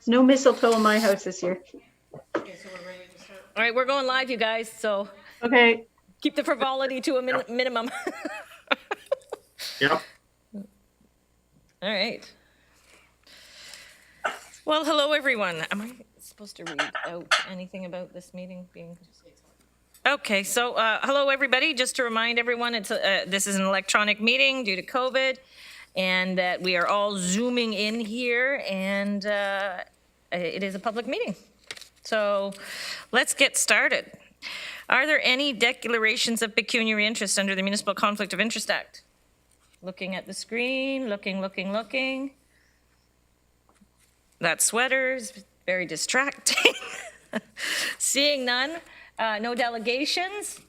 No mistletoe in my house this year. Okay, so we're ready to start. All right, we're going live, you guys, so Okay. keep the frivolity to a minimum. Yep. All right. Well, hello, everyone. Am I supposed to read out anything about this meeting being? Okay, so hello, everybody. Just to remind everyone, this is an electronic meeting due to COVID, and that we are all Zooming in here, and it is a public meeting. So let's get started. Are there any declarations of pecuniary interest under the Municipal Conflict of Interest Act? Looking at the screen, looking. That sweater's very distracting. Seeing none. No delegations?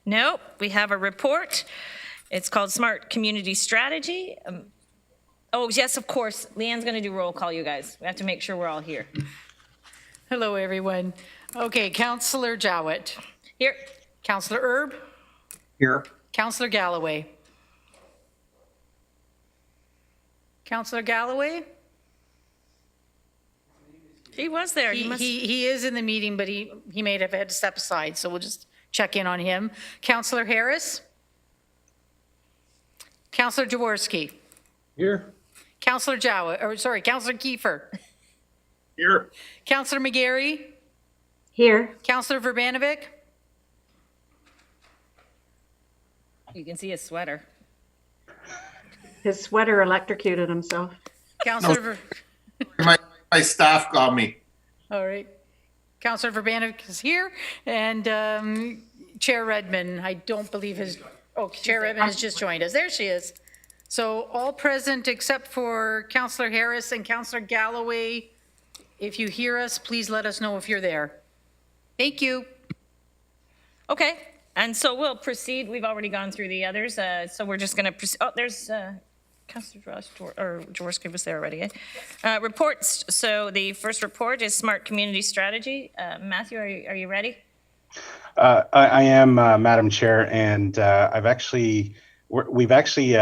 Nope, we have a report. It's called Smart Community Strategy. Oh, yes, of course. Leanne's going to do roll call, you guys. We have to make sure we're all here. Hello, everyone. Okay, Councillor Jowett. Here. Councillor Erb. Here. Councillor Galloway. Councillor Galloway? He was there. He is in the meeting, but he may have had to step aside, so we'll just check in on him. Councillor Harris? Councillor Jaworski? Here. Councillor Jowett, or sorry, Councillor Kiefer? Here. Councillor McGarry? Here. Councillor Verbanovic? You can see his sweater. His sweater electrocuted himself. Councillor My staff got me. All right. Councillor Verbanovic is here, and Chair Redmond, I don't believe Chair Redmond has just joined us. There she is. So all present except for Councillor Harris and Councillor Galloway. If you hear us, please let us know if you're there. Thank you. Okay, and so we'll proceed. We've already gone through the others, so we're just going to proceed. Oh, there's Councillor Jaworski was there already. Reports. So the first report is Smart Community Strategy. Matthew, are you ready? I am, Madam Chair, and we've actually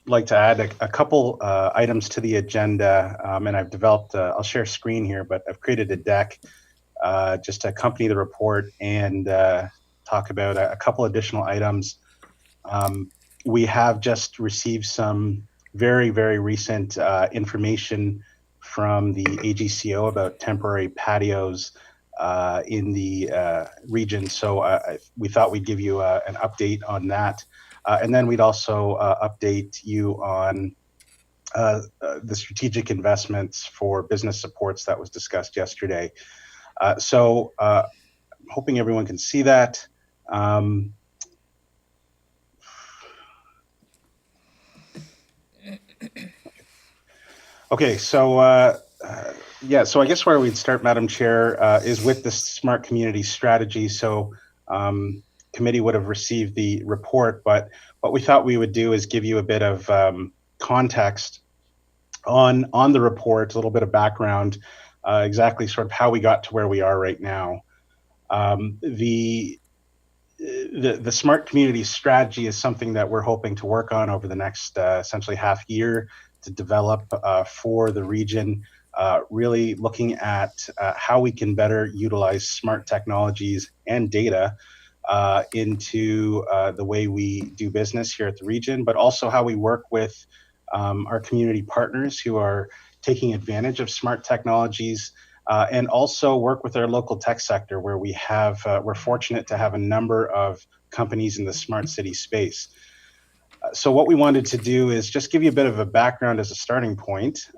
like to add a couple items to the agenda, and I've developed, I'll share screen here, but I've created a deck just to accompany the report and talk about a couple additional items. We have just received some very, very recent information from the AGCO about temporary patios in the region. So we thought we'd give you an update on that. And then we'd also update you on the strategic investments for business supports that was discussed yesterday. So hoping everyone can see that. Okay, so yeah, so I guess where we'd start, Madam Chair, is with the Smart Community Strategy. So committee would have received the report, but what we thought we would do is give you a bit of context on the report, a little bit of background, exactly sort of how we got to where we are right now. The Smart Community Strategy is something that we're hoping to work on over the next essentially half year to develop for the region, really looking at how we can better utilize smart technologies and data into the way we do business here at the region, but also how we work with our community partners who are taking advantage of smart technologies, and also work with our local tech sector where we're fortunate to have a number of companies in the smart city space. So what we wanted to do is just give you a bit of a background as a starting point.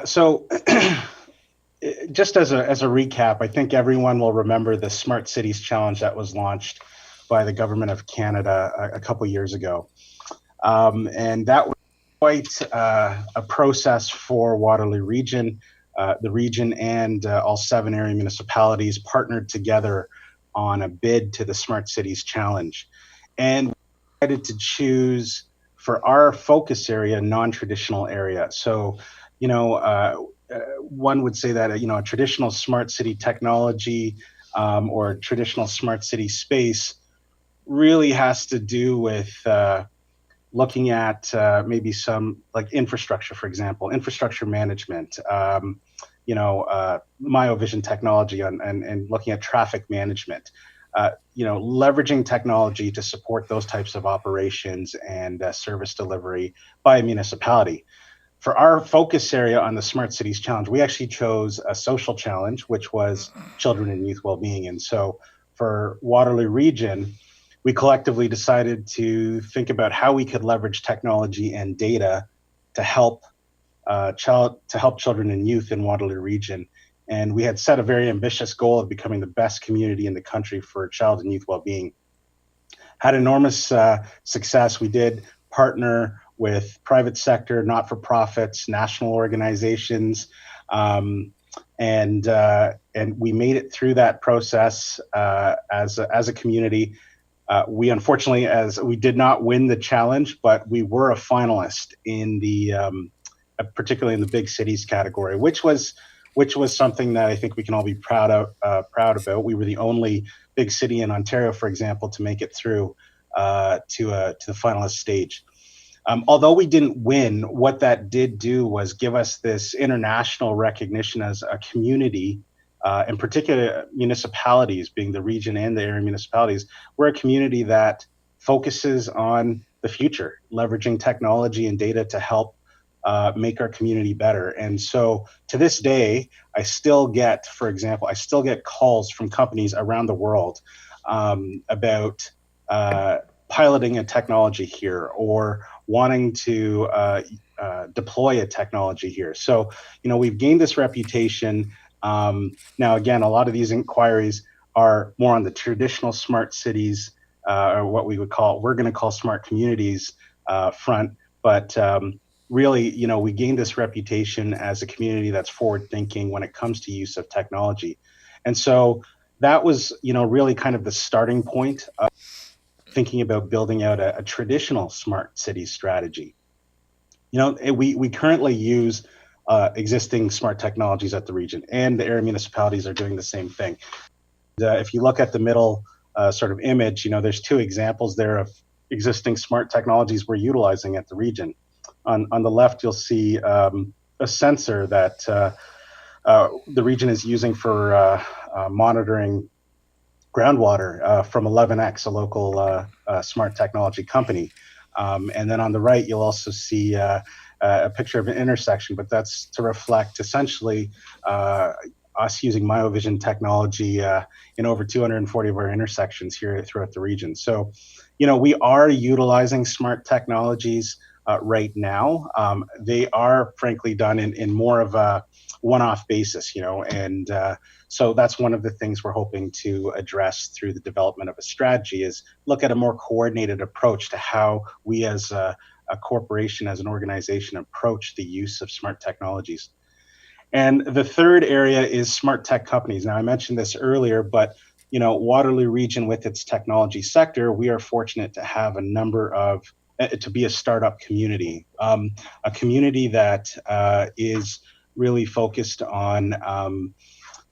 So just as a recap, I think everyone will remember the Smart Cities Challenge that was launched by the Government of Canada a couple years ago. And that was quite a process for Waterloo region. The region and all 7 area municipalities partnered together on a bid to the Smart Cities Challenge. And we decided to choose for our focus area, non-traditional area. So, you know, one would say that, you know, a traditional smart city technology or traditional smart city space really has to do with looking at maybe some like infrastructure, for example, infrastructure management, myovision technology and looking at traffic management, leveraging technology to support those types of operations and service delivery by a municipality. For our focus area on the Smart Cities Challenge, we actually chose a social challenge, which was children and youth well-being. And so for Waterloo Region, we collectively decided to think about how we could leverage technology and data to help children and youth in Waterloo Region. And we had set a very ambitious goal of becoming the best community in the country for child and youth well-being. Had enormous success. We did partner with private sector, not-for-profits, national organizations, and we made it through that process as a community. We unfortunately, we did not win the challenge, but we were a finalist in the, particularly in the big cities category, which was something that I think we can all be proud about. We were the only big city in Ontario, for example, to make it through to the finalist stage. Although we didn't win, what that did do was give us this international recognition as a community. In particular, municipalities, being the region and the area municipalities, we're a community that focuses on the future, leveraging technology and data to help make our community better. And so to this day, I still get calls from companies around the world about piloting a technology here or wanting to deploy a technology here. So, we've gained this reputation. Now, again, a lot of these inquiries are more on the traditional smart cities, or what we're going to call smart communities front. But really, we gained this reputation as a community that's forward thinking when it comes to use of technology. And so that was, really kind of the starting point of thinking about building out a traditional smart city strategy. We currently use existing smart technologies at the region, and the area municipalities are doing the same thing. If you look at the middle sort of image, there's two examples there of existing smart technologies we're utilizing at the region. On the left, you'll see a sensor that the region is using for monitoring groundwater from 11X, a local smart technology company. And then on the right, you'll also see a picture of an intersection, but that's to reflect essentially us using myovision technology in over 240 of our intersections here throughout the region. So, we are utilizing smart technologies right now. They are frankly done in more of a one-off basis, and so that's one of the things we're hoping to address through the development of a strategy is look at a more coordinated approach to how we as a corporation, as an organization, approach the use of smart technologies. And the third area is smart tech companies. Now, I mentioned this earlier, but Waterloo Region with its technology sector, we are fortunate to have a number of to be a startup community, a community that is really focused on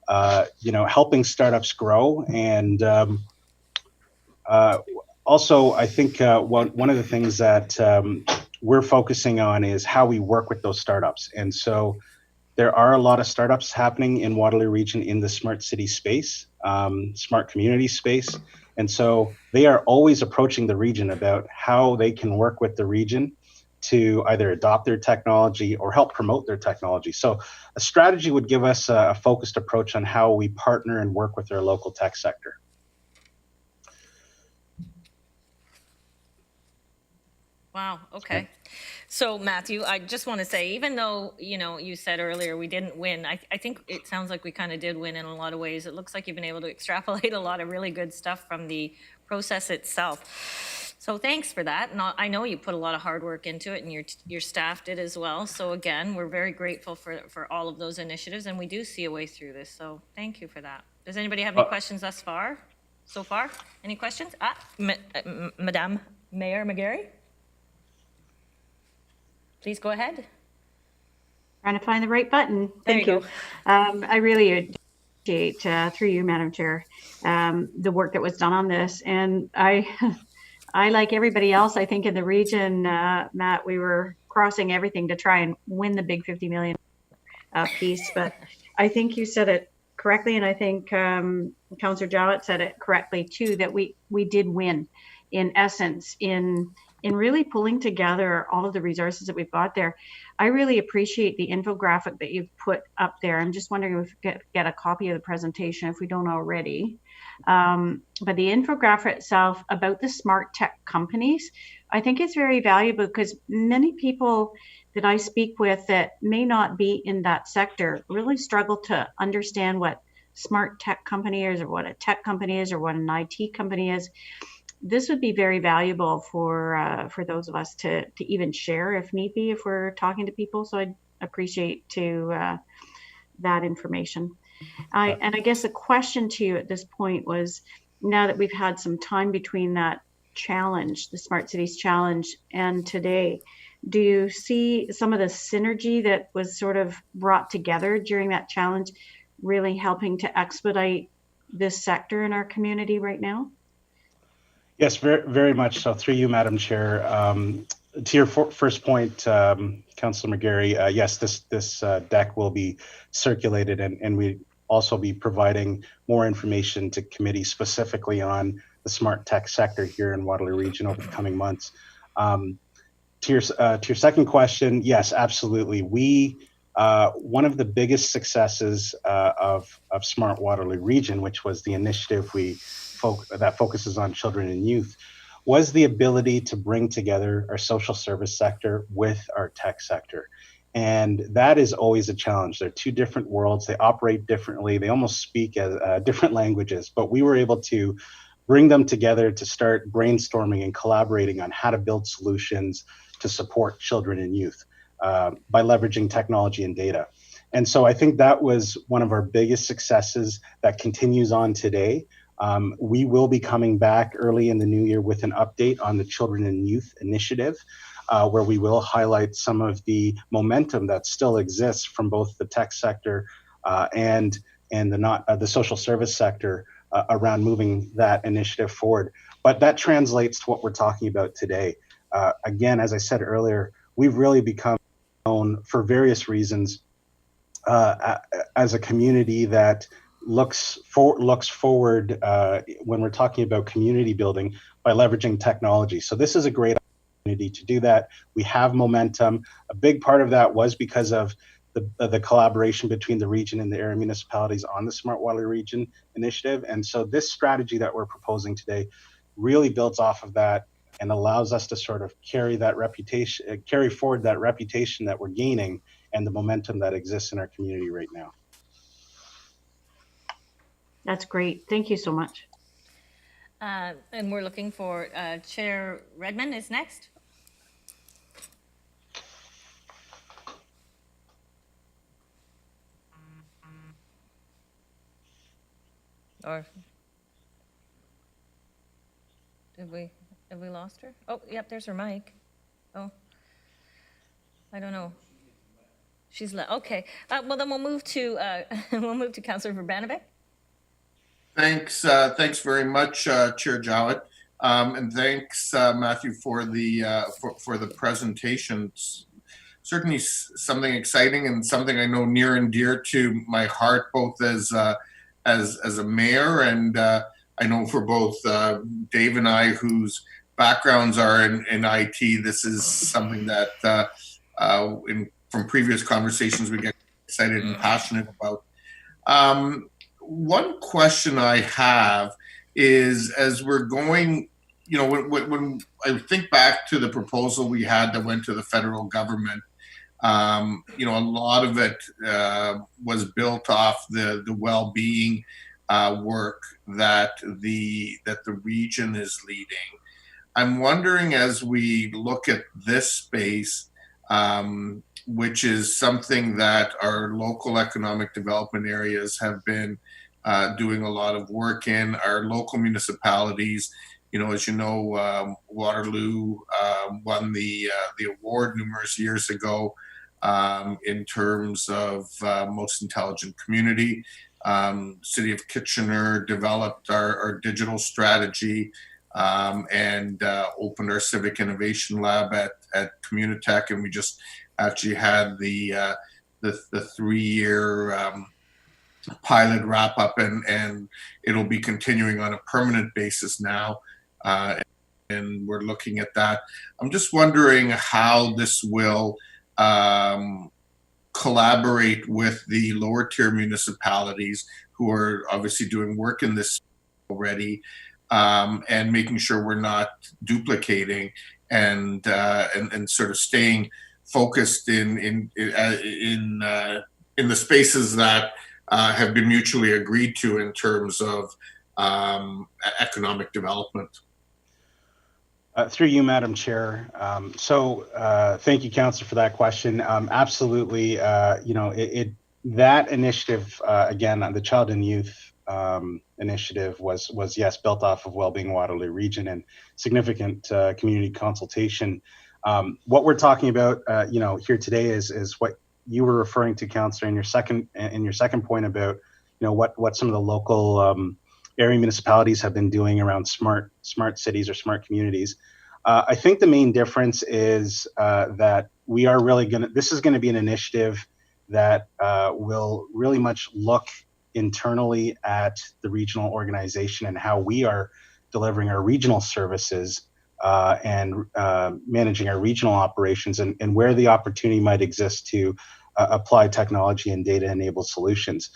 helping startups grow. And also, I think one of the things that we're focusing on is how we work with those startups. And so there are a lot of startups happening in Waterloo Region in the smart city space, smart community space. And so they are always approaching the region about how they can work with the region to either adopt their technology or help promote their technology. So a strategy would give us a focused approach on how we partner and work with our local tech sector. Wow. Okay. So Matthew, I just want to say, even though, you said earlier we didn't win, I think it sounds like we kind of did win in a lot of ways. It looks like you've been able to extrapolate a lot of really good stuff from the process itself. So thanks for that. And I know you put a lot of hard work into it, and your staff did as well. So again, we're very grateful for all of those initiatives, and we do see a way through this. So thank you for that. Does anybody have any questions thus far? So far? Any questions? Madame Mayor McGarry? Please go ahead. Trying to find the right button. Thank There you. you I really appreciate, through you, Madam Chair, the work that was done on this. And I, I, like everybody else, I think in the region, Matt, we were crossing everything to try and win the big 50 million piece. But I think you said it correctly, and I think Councillor Jowett said it correctly too, that we did win in essence in really pulling together all of the resources that we've got there. I really appreciate the infographic that you've put up there. I'm just wondering if we get a copy of the presentation if we don't already. But the infographic itself about the smart tech companies, I think it's very valuable because many people that I speak with that may not be in that sector really struggle to understand what smart tech company is, or what a tech company is, or what an IT company is. This would be very valuable for those of us to even share if need be, if we're talking to people. So I'd appreciate that information. And I guess the question to you at this point was, now that we've had some time between that challenge, the Smart Cities Challenge, and today, do you see some of the synergy that was sort of brought together during that challenge really helping to expedite this sector in our community right now? Yes, very, very much so. Through you, Madam Chair. To your first point, Councillor McGarry, yes, this deck will be circulated, and we also be providing more information to committee specifically on the smart tech sector here in Waterloo Region over the coming months. To your second question, yes, absolutely. One of the biggest successes of Smart Waterloo Region, which was the initiative that focuses on children and youth, was the ability to bring together our social service sector with our tech sector. And that is always a challenge. They're two different worlds. They operate differently. They almost speak as different languages, but we were able to bring them together to start brainstorming and collaborating on how to build solutions to support children and youth by leveraging technology and data. And so I think that was one of our biggest successes that continues on today. We will be coming back early in the new year with an update on the Children and Youth Initiative, where we will highlight some of the momentum that still exists from both the tech sector and the social service sector around moving that initiative forward. But that translates to what we're talking about today. Again, as I said earlier, we've really become known for various reasons as a community that looks forward when we're talking about community building by leveraging technology. So this is a great opportunity to do that. We have momentum. A big part of that was because of the collaboration between the region and the area municipalities on the Smart Waterloo Region initiative. And so this strategy that we're proposing today really builds off of that and allows us to sort of carry forward that reputation that we're gaining and the momentum that exists in our community right now. That's great. Thank you so much. And we're looking for Chair Redmond is next. Or have we lost her? Oh, yep, there's her mic. Oh, I don't know. She's okay. Well, then we'll move to Councillor Verbanovic. Thanks very much, Chair Jowett, and thanks, Matthew, for the presentations. Certainly something exciting and something I know near and dear to my heart, both as a mayor and I know for both Dave and I, whose backgrounds are in IT, this is something that from previous conversations we get excited and passionate about. One question I have is, as we're going, when I think back to the proposal we had that went to the federal government, a lot of it was built off the well-being work that the region is leading. I'm wondering, as we look at this space, which is something that our local economic development areas have been doing a lot of work in, our local municipalities. As you know, Waterloo won the award numerous years ago in terms of most intelligent community. City of Kitchener developed our digital strategy and opened our civic innovation lab at Communitech, and we just actually had the 3-year pilot wrap up, and it'll be continuing on a permanent basis now. And we're looking at that. I'm just wondering how this will collaborate with the lower tier municipalities who are obviously doing work in this already, and making sure we're not duplicating and sort of staying focused in the spaces that have been mutually agreed to in terms of economic development. Through you, Madam Chair. Thank you, Councillor, for that question. Absolutely, that initiative, again, the Child and Youth initiative was yes, built off of Wellbeing Waterloo Region and significant community consultation. What we're talking about, here today is what you were referring to, Councillor, in your second point about, what some of the local area municipalities have been doing around smart cities or smart communities. I think the main difference is that we are really this is going to be an initiative that will really much look internally at the regional organization and how we are delivering our regional services and managing our regional operations, and where the opportunity might exist to apply technology and data-enabled solutions.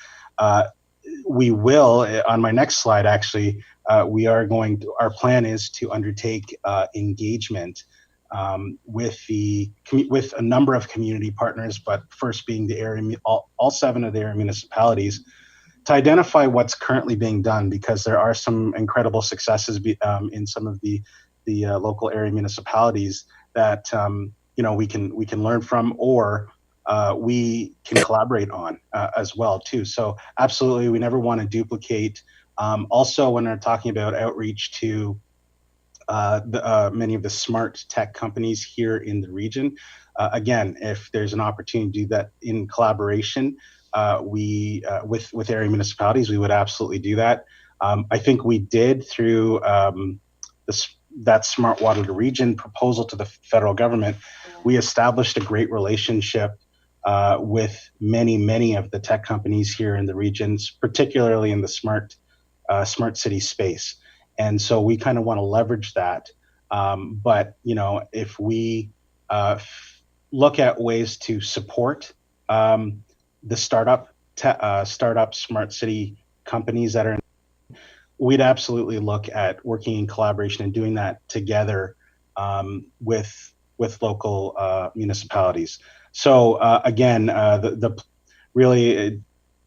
We will, on my next slide, actually, our plan is to undertake engagement with a number of community partners, but first being the area, all 7 of the area municipalities, to identify what's currently being done, because there are some incredible successes in some of the local area municipalities that we can learn from, or we can collaborate on as well too. So absolutely, we never want to duplicate. Also, when we're talking about outreach to many of the smart tech companies here in the region, again, if there's an opportunity to do that in collaboration with area municipalities, we would absolutely do that. I think we did through that Smart Waterloo Region proposal to the federal government. We established a great relationship with many of the tech companies here in the regions, particularly in the smart city space. And so we kind of want to leverage that. But, if we look at ways to support the startup smart city companies that are, we'd absolutely look at working in collaboration and doing that together with local municipalities. So again, the really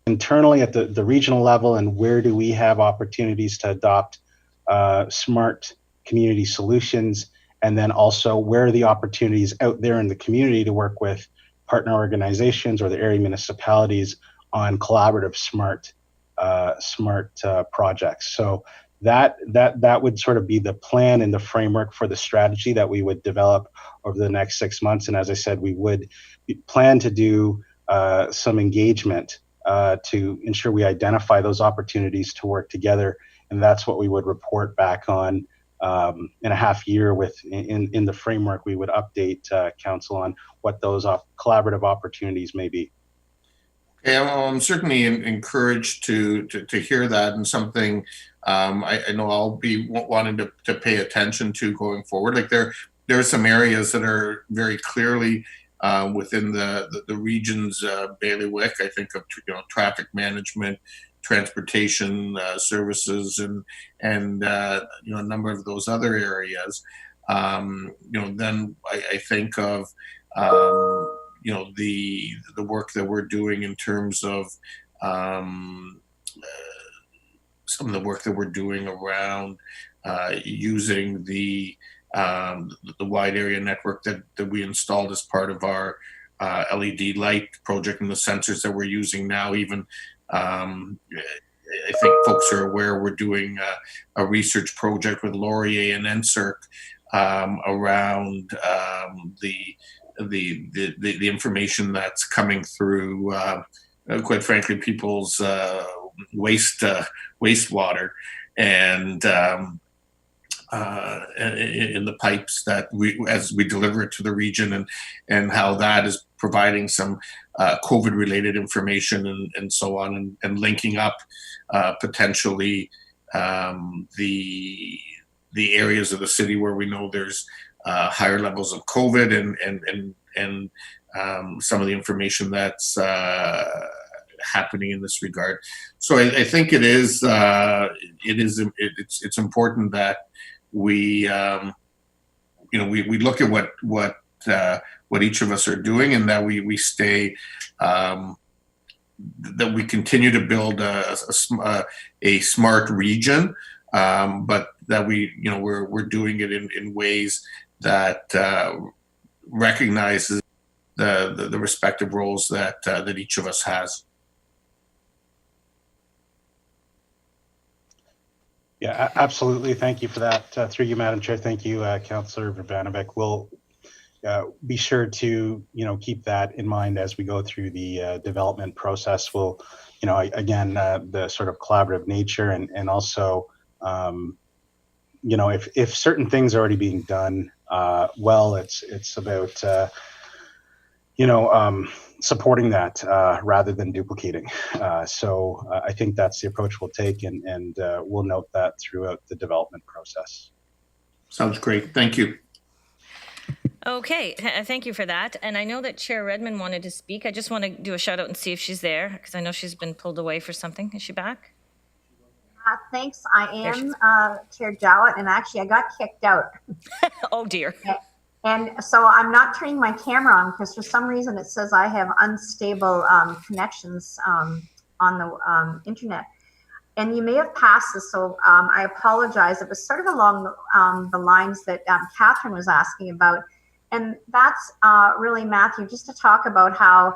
internally at the regional level, and where do we have opportunities to adopt smart community solutions, and then also where are the opportunities out there in the community to work with partner organizations or the area municipalities on collaborative smart projects. So that would sort of be the plan and the framework for the strategy that we would develop over the next 6 months. And as I said, we would plan to do some engagement to ensure we identify those opportunities to work together. And that's what we would report back on in a half year in the framework. We would update council on what those collaborative opportunities may be. Okay, I'm certainly encouraged to hear that, and something I know I'll be wanting to pay attention to going forward. Like there are some areas that are very clearly within the region's bailiwick. I think of traffic management, transportation services, and a number of those other areas. Then I think of the work that we're doing in terms of some of the work that we're doing around using the wide area network that we installed as part of our LED light project, and the sensors that we're using now. Even I think folks are aware we're doing a research project with Laurier and NSERC around the information that's coming through, quite frankly, people's wastewater and in the pipes that as we deliver it to the region, and how that is providing some COVID-related information and so on, and linking up potentially the areas of the city where we know there's higher levels of COVID and some of the information that's happening in this regard. So I think it's important that we we look at what each of us are doing, and that we stay that we continue to build a smart region, but that we're doing it in ways that recognizes the respective roles that each of us has. Yeah, absolutely. Thank you for that. Through you, Madam Chair. Thank you, Councillor Urbanovic. We'll be sure to keep that in mind as we go through the development process. We'll again the sort of collaborative nature, and also if certain things are already being done well, it's about supporting that rather than duplicating. So I think that's the approach we'll take, and we'll note that throughout the development process. Sounds great. Thank you. Okay, thank you for that. And I know that Chair Redmond wanted to speak. I just want to do a shout out and see if she's there, because I know she's been pulled away for something. Is she back? Thanks. I am Chair Jowett, and actually I got kicked out. Oh dear. And so I'm not turning my camera on because for some reason it says I have unstable connections on the internet. And you may have passed this, so I apologize. It was sort of along the lines that Catherine was asking about. And that's really, Matthew, just to talk about how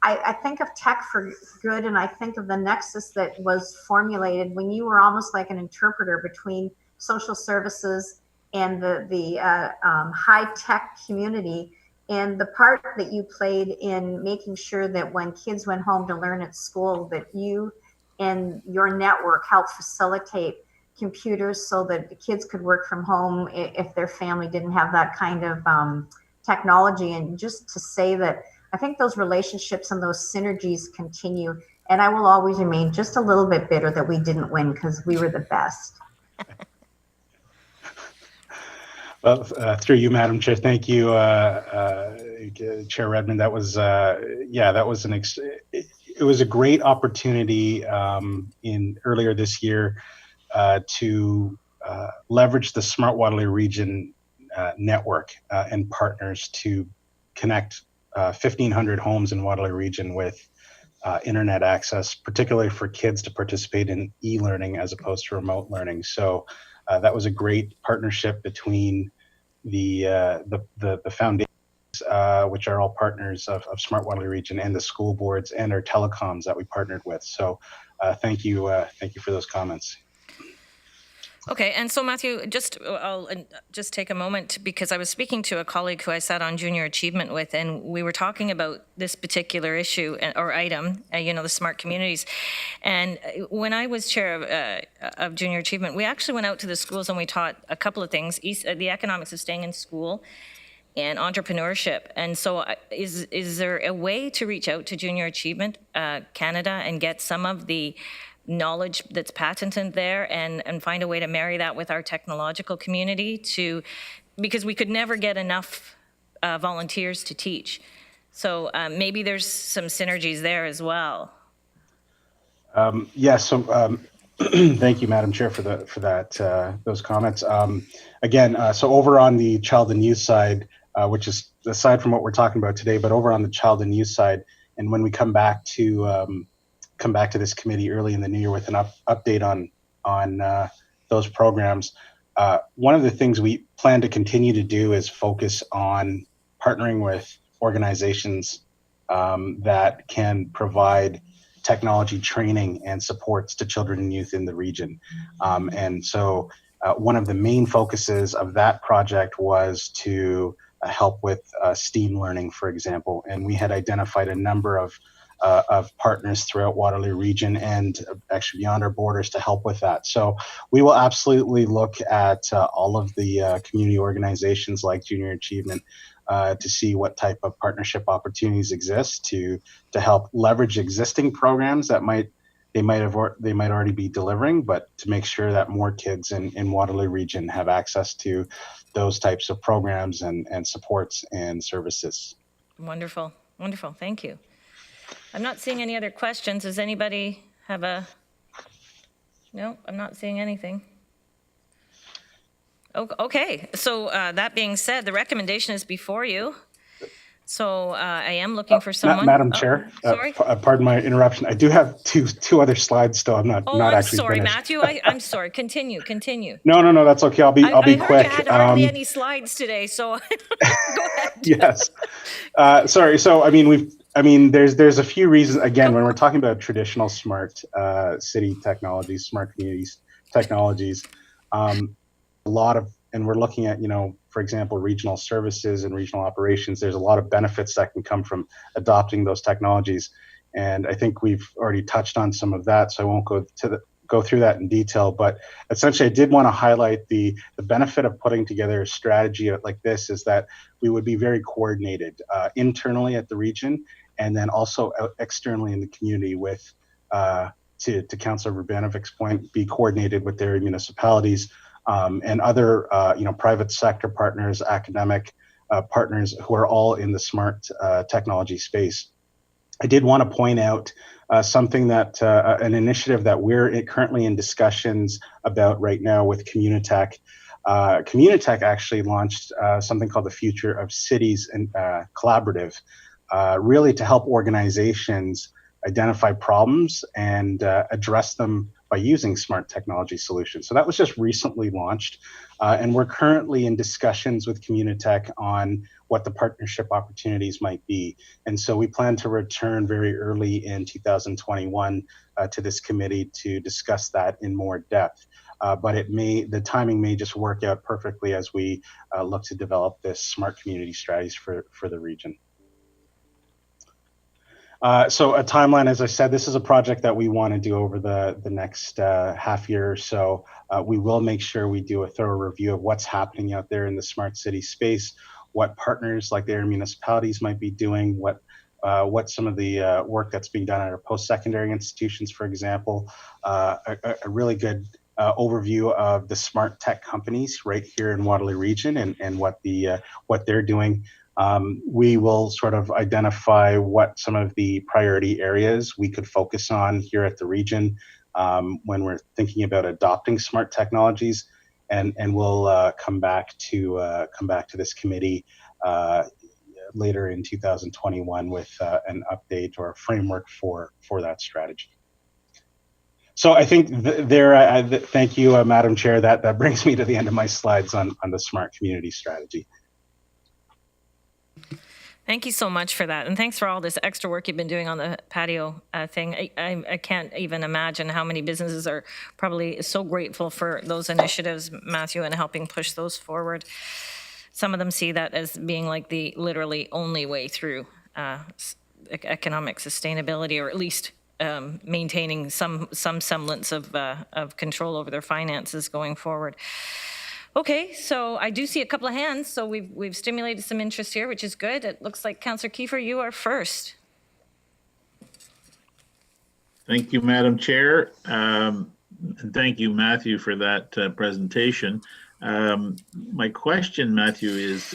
I think of tech for good, and I think of the nexus that was formulated when you were almost like an interpreter between social services and the high-tech community, and the part that you played in making sure that when kids went home to learn at school, that you and your network helped facilitate computers so that the kids could work from home if their family didn't have that kind of technology. And just to say that I think those relationships and those synergies continue, and I will always remain just a little bit bitter that we didn't win because we were the best. Well, through you, Madam Chair, thank you, Chair Redmond. That was, that was it was a great opportunity earlier this year to leverage the Smart Waterloo Region network and partners to connect 1,500 homes in Waterloo Region with internet access, particularly for kids to participate in e-learning as opposed to remote learning. So that was a great partnership between the foundations, which are all partners of Smart Waterloo Region, and the school boards and our telecoms that we partnered with. So thank you for those comments. Okay, and so Matthew, I'll just take a moment, because I was speaking to a colleague who I sat on junior achievement with, and we were talking about this particular issue or item, the smart communities. And when I was chair of junior achievement, we actually went out to the schools and we taught a couple of things: the economics of staying in school and entrepreneurship. And so is there a way to reach out to Junior Achievement Canada and get some of the knowledge that's patented there and find a way to marry that with our technological community because we could never get enough volunteers to teach. So maybe there's some synergies there as well. So thank you, Madam Chair, for that those comments. So over on the child and youth side, which is aside from what we're talking about today, but over on the child and youth side, and when we come back to this committee early in the new year with an update on those programs, one of the things we plan to continue to do is focus on partnering with organizations that can provide technology training and supports to children and youth in the region. And so one of the main focuses of that project was to help with STEAM learning, for example. And we had identified a number of of partners throughout Waterloo region and actually beyond our borders to help with that. So we will absolutely look at all of the community organizations like Junior Achievement to see what type of partnership opportunities exist to help leverage existing programs that they might already be delivering, but to make sure that more kids in Waterloo region have access to those types of programs and supports and services. Wonderful, wonderful. Thank you. I'm not seeing any other questions. Does anybody have a? No, I'm not seeing anything. Okay, so that being said, the recommendation is before you. So I am looking for someone. Madam Chair, sorry. Pardon my interruption. I do have two other slides still. I'm not I'm actually sorry, finished. Matthew. I'm sorry. Continue. No, that's okay. I'll be I quick. heard you had hardly any slides today, so go ahead. Yes. Sorry. So there's a few reasons. Again, when we're talking about traditional smart city technologies, smart communities technologies, a lot of, and we're looking at, for example, regional services and regional operations. There's a lot of benefits that can come from adopting those technologies, and I think we've already touched on some of that, so I won't go through that in detail. But essentially, I did want to highlight the benefit of putting together a strategy like this is that we would be very coordinated internally at the region, and then also externally in the community with, to Councillor Urbanovik's point, be coordinated with their municipalities and other private sector partners, academic partners who are all in the smart technology space. I did want to point out something that an initiative that we're currently in discussions about right now with Communitech. Communitech actually launched something called the Future of Cities and Collaborative, really to help organizations identify problems and address them by using smart technology solutions. So that was just recently launched, and we're currently in discussions with Communitech on what the partnership opportunities might be. And so we plan to return very early in 2021 to this committee to discuss that in more depth. But the timing may just work out perfectly as we look to develop this smart community strategies for the region. So a timeline, as I said, this is a project that we want to do over the next half year or so. We will make sure we do a thorough review of what's happening out there in the smart city space, what partners like their municipalities might be doing, what some of the work that's being done at our post-secondary institutions, for example, a really good overview of the smart tech companies right here in Waterloo region and what they're doing. We will sort of identify what some of the priority areas we could focus on here at the region when we're thinking about adopting smart technologies, and we'll come back to this committee later in 2021 with an update or a framework for that strategy. So I think thank you, Madam Chair. That brings me to the end of my slides on the smart community strategy. Thank you so much for that. And thanks for all this extra work you've been doing on the patio thing. I can't even imagine how many businesses are probably so grateful for those initiatives, Matthew, and helping push those forward. Some of them see that as being like the literally only way through economic sustainability, or at least maintaining some semblance of control over their finances going forward. Okay, so I do see a couple of hands, so we've stimulated some interest here, which is good. It looks like Councillor Kiefer, you are first. Thank you, Madam Chair. And thank you, Matthew, for that presentation. My question, Matthew, is,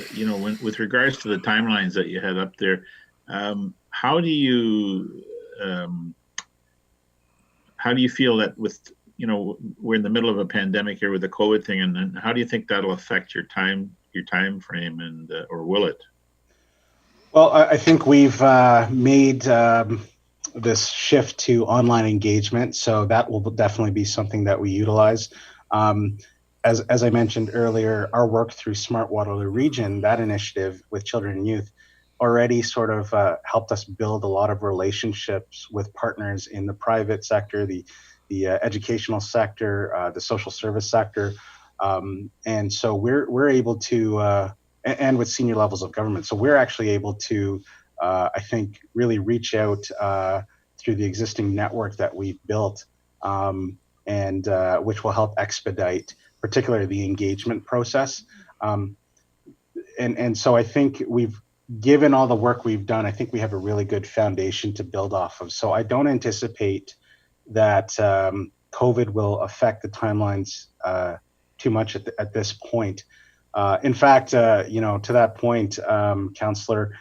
with regards to the timelines that you had up there, how do you feel that with, we're in the middle of a pandemic here with the COVID thing, and how do you think that'll affect your time frame, and or will it? Well, I think we've made this shift to online engagement, so that will definitely be something that we utilize. As I mentioned earlier, our work through Smart Waterloo Region, that initiative with children and youth, already sort of helped us build a lot of relationships with partners in the private sector, the educational sector, the social service sector, and so we're able to, and with senior levels of government. So we're actually able to I think, really reach out through the existing network that we've built, and which will help expedite, particularly the engagement process. And so I think given all the work we've done, I think we have a really good foundation to build off of. So I don't anticipate that COVID will affect the timelines too much at this point. In fact, to that point, Councillor,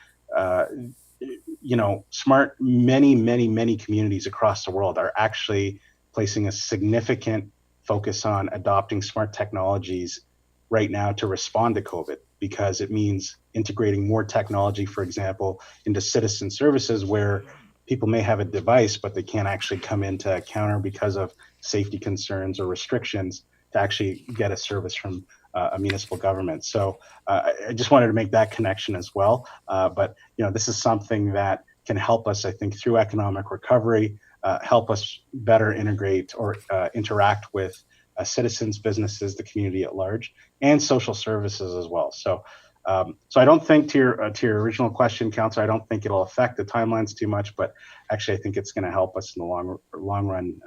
many communities across the world are actually placing a significant focus on adopting smart technologies right now to respond to COVID, because it means integrating more technology, for example, into citizen services where people may have a device, but they can't actually come into a counter because of safety concerns or restrictions to actually get a service from a municipal government. So I just wanted to make that connection as well. But this is something that can help us, I think, through economic recovery, help us better integrate or interact with citizens, businesses, the community at large, and social services as well. So I don't think, to your original question, Councillor, I don't think it'll affect the timelines too much, but actually I think it's going to help us in the long run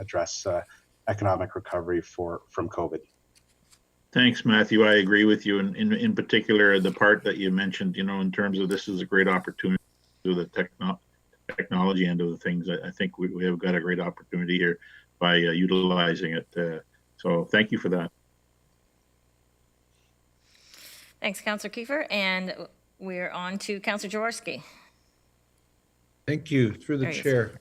address economic recovery from COVID. Thanks, Matthew. I agree with you. And in particular, the part that you mentioned, in terms of this is a great opportunity to the technology end of the things. I think we have got a great opportunity here by utilizing it. So thank you for that. Thanks, Councillor Kiefer. And we're on to Councillor Jaworski. Thank you. Through the There he is. chair.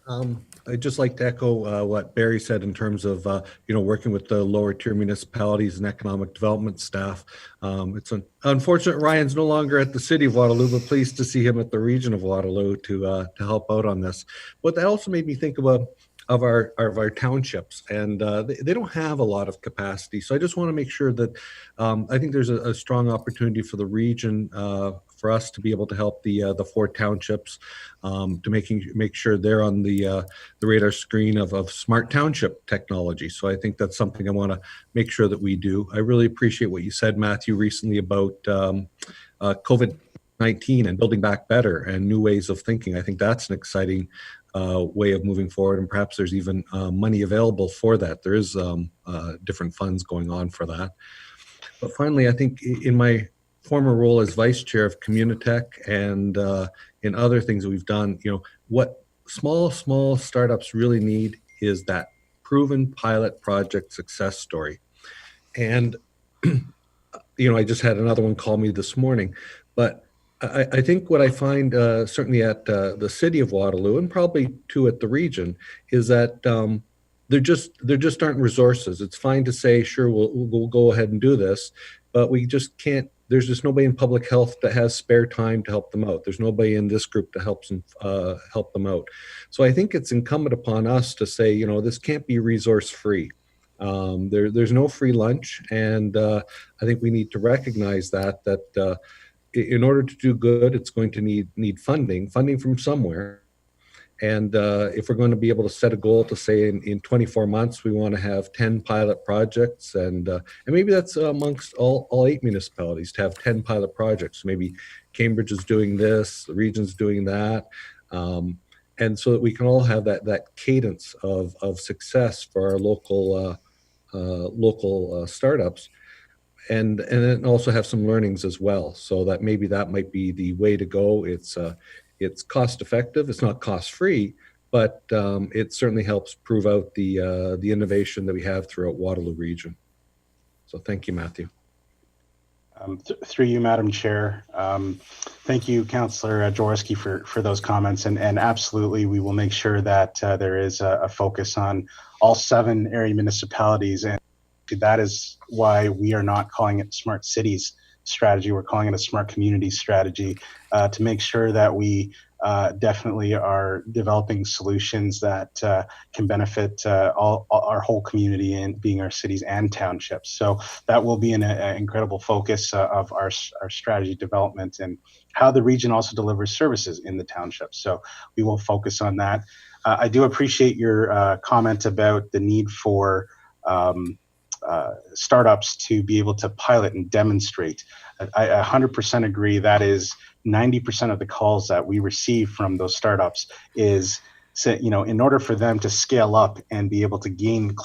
I'd just like to echo what Barry said in terms of, working with the lower tier municipalities and economic development staff. It's unfortunate Ryan's no longer at the city of Waterloo, but pleased to see him at the region of Waterloo to help out on this. But that also made me think of our townships, and they don't have a lot of capacity. So I just want to make sure that I think there's a strong opportunity for the region for us to be able to help the 4 townships to make sure they're on the radar screen of smart township technology. So I think that's something I want to make sure that we do. I really appreciate what you said, Matthew, recently about COVID-19 and building back better and new ways of thinking. I think that's an exciting way of moving forward, and perhaps there's even money available for that. There is different funds going on for that. But finally, I think in my former role as vice chair of Communitech and in other things that we've done, what small startups really need is that proven pilot project success story. And I just had another one call me this morning, but I think what I find certainly at the city of Waterloo, and probably too at the region, is that there just aren't resources. It's fine to say, sure, we'll go ahead and do this, but we just can't. There's just nobody in public health that has spare time to help them out. There's nobody in this group to help them out. So I think it's incumbent upon us to say, this can't be resource free. There's no free lunch, and I think we need to recognize that in order to do good, it's going to need funding from somewhere. And if we're going to be able to set a goal to say in 24 months, we want to have 10 pilot projects, and maybe that's amongst all 8 municipalities to have 10 pilot projects. Maybe Cambridge is doing this, the region's doing that. And so that we can all have that cadence of success for our local startups. And then also have some learnings as well, so that maybe that might be the way to go. It's cost effective. It's not cost free, but it certainly helps prove out the innovation that we have throughout Waterloo region. So thank you, Matthew. Through you, Madam Chair. Thank you, Councillor Jaworski, for those comments. And absolutely, we will make sure that there is a focus on all 7 area municipalities. And that is why we are not calling it Smart Cities strategy. We're calling it a Smart Communities strategy to make sure that we definitely are developing solutions that can benefit our whole community, and being our cities and townships. So that will be an incredible focus of our strategy development, and how the region also delivers services in the townships. So we will focus on that. I do appreciate your comment about the need for startups to be able to pilot and demonstrate. I 100% agree. That is 90% of the calls that we receive from those startups is, in order for them to scale up and be able to gain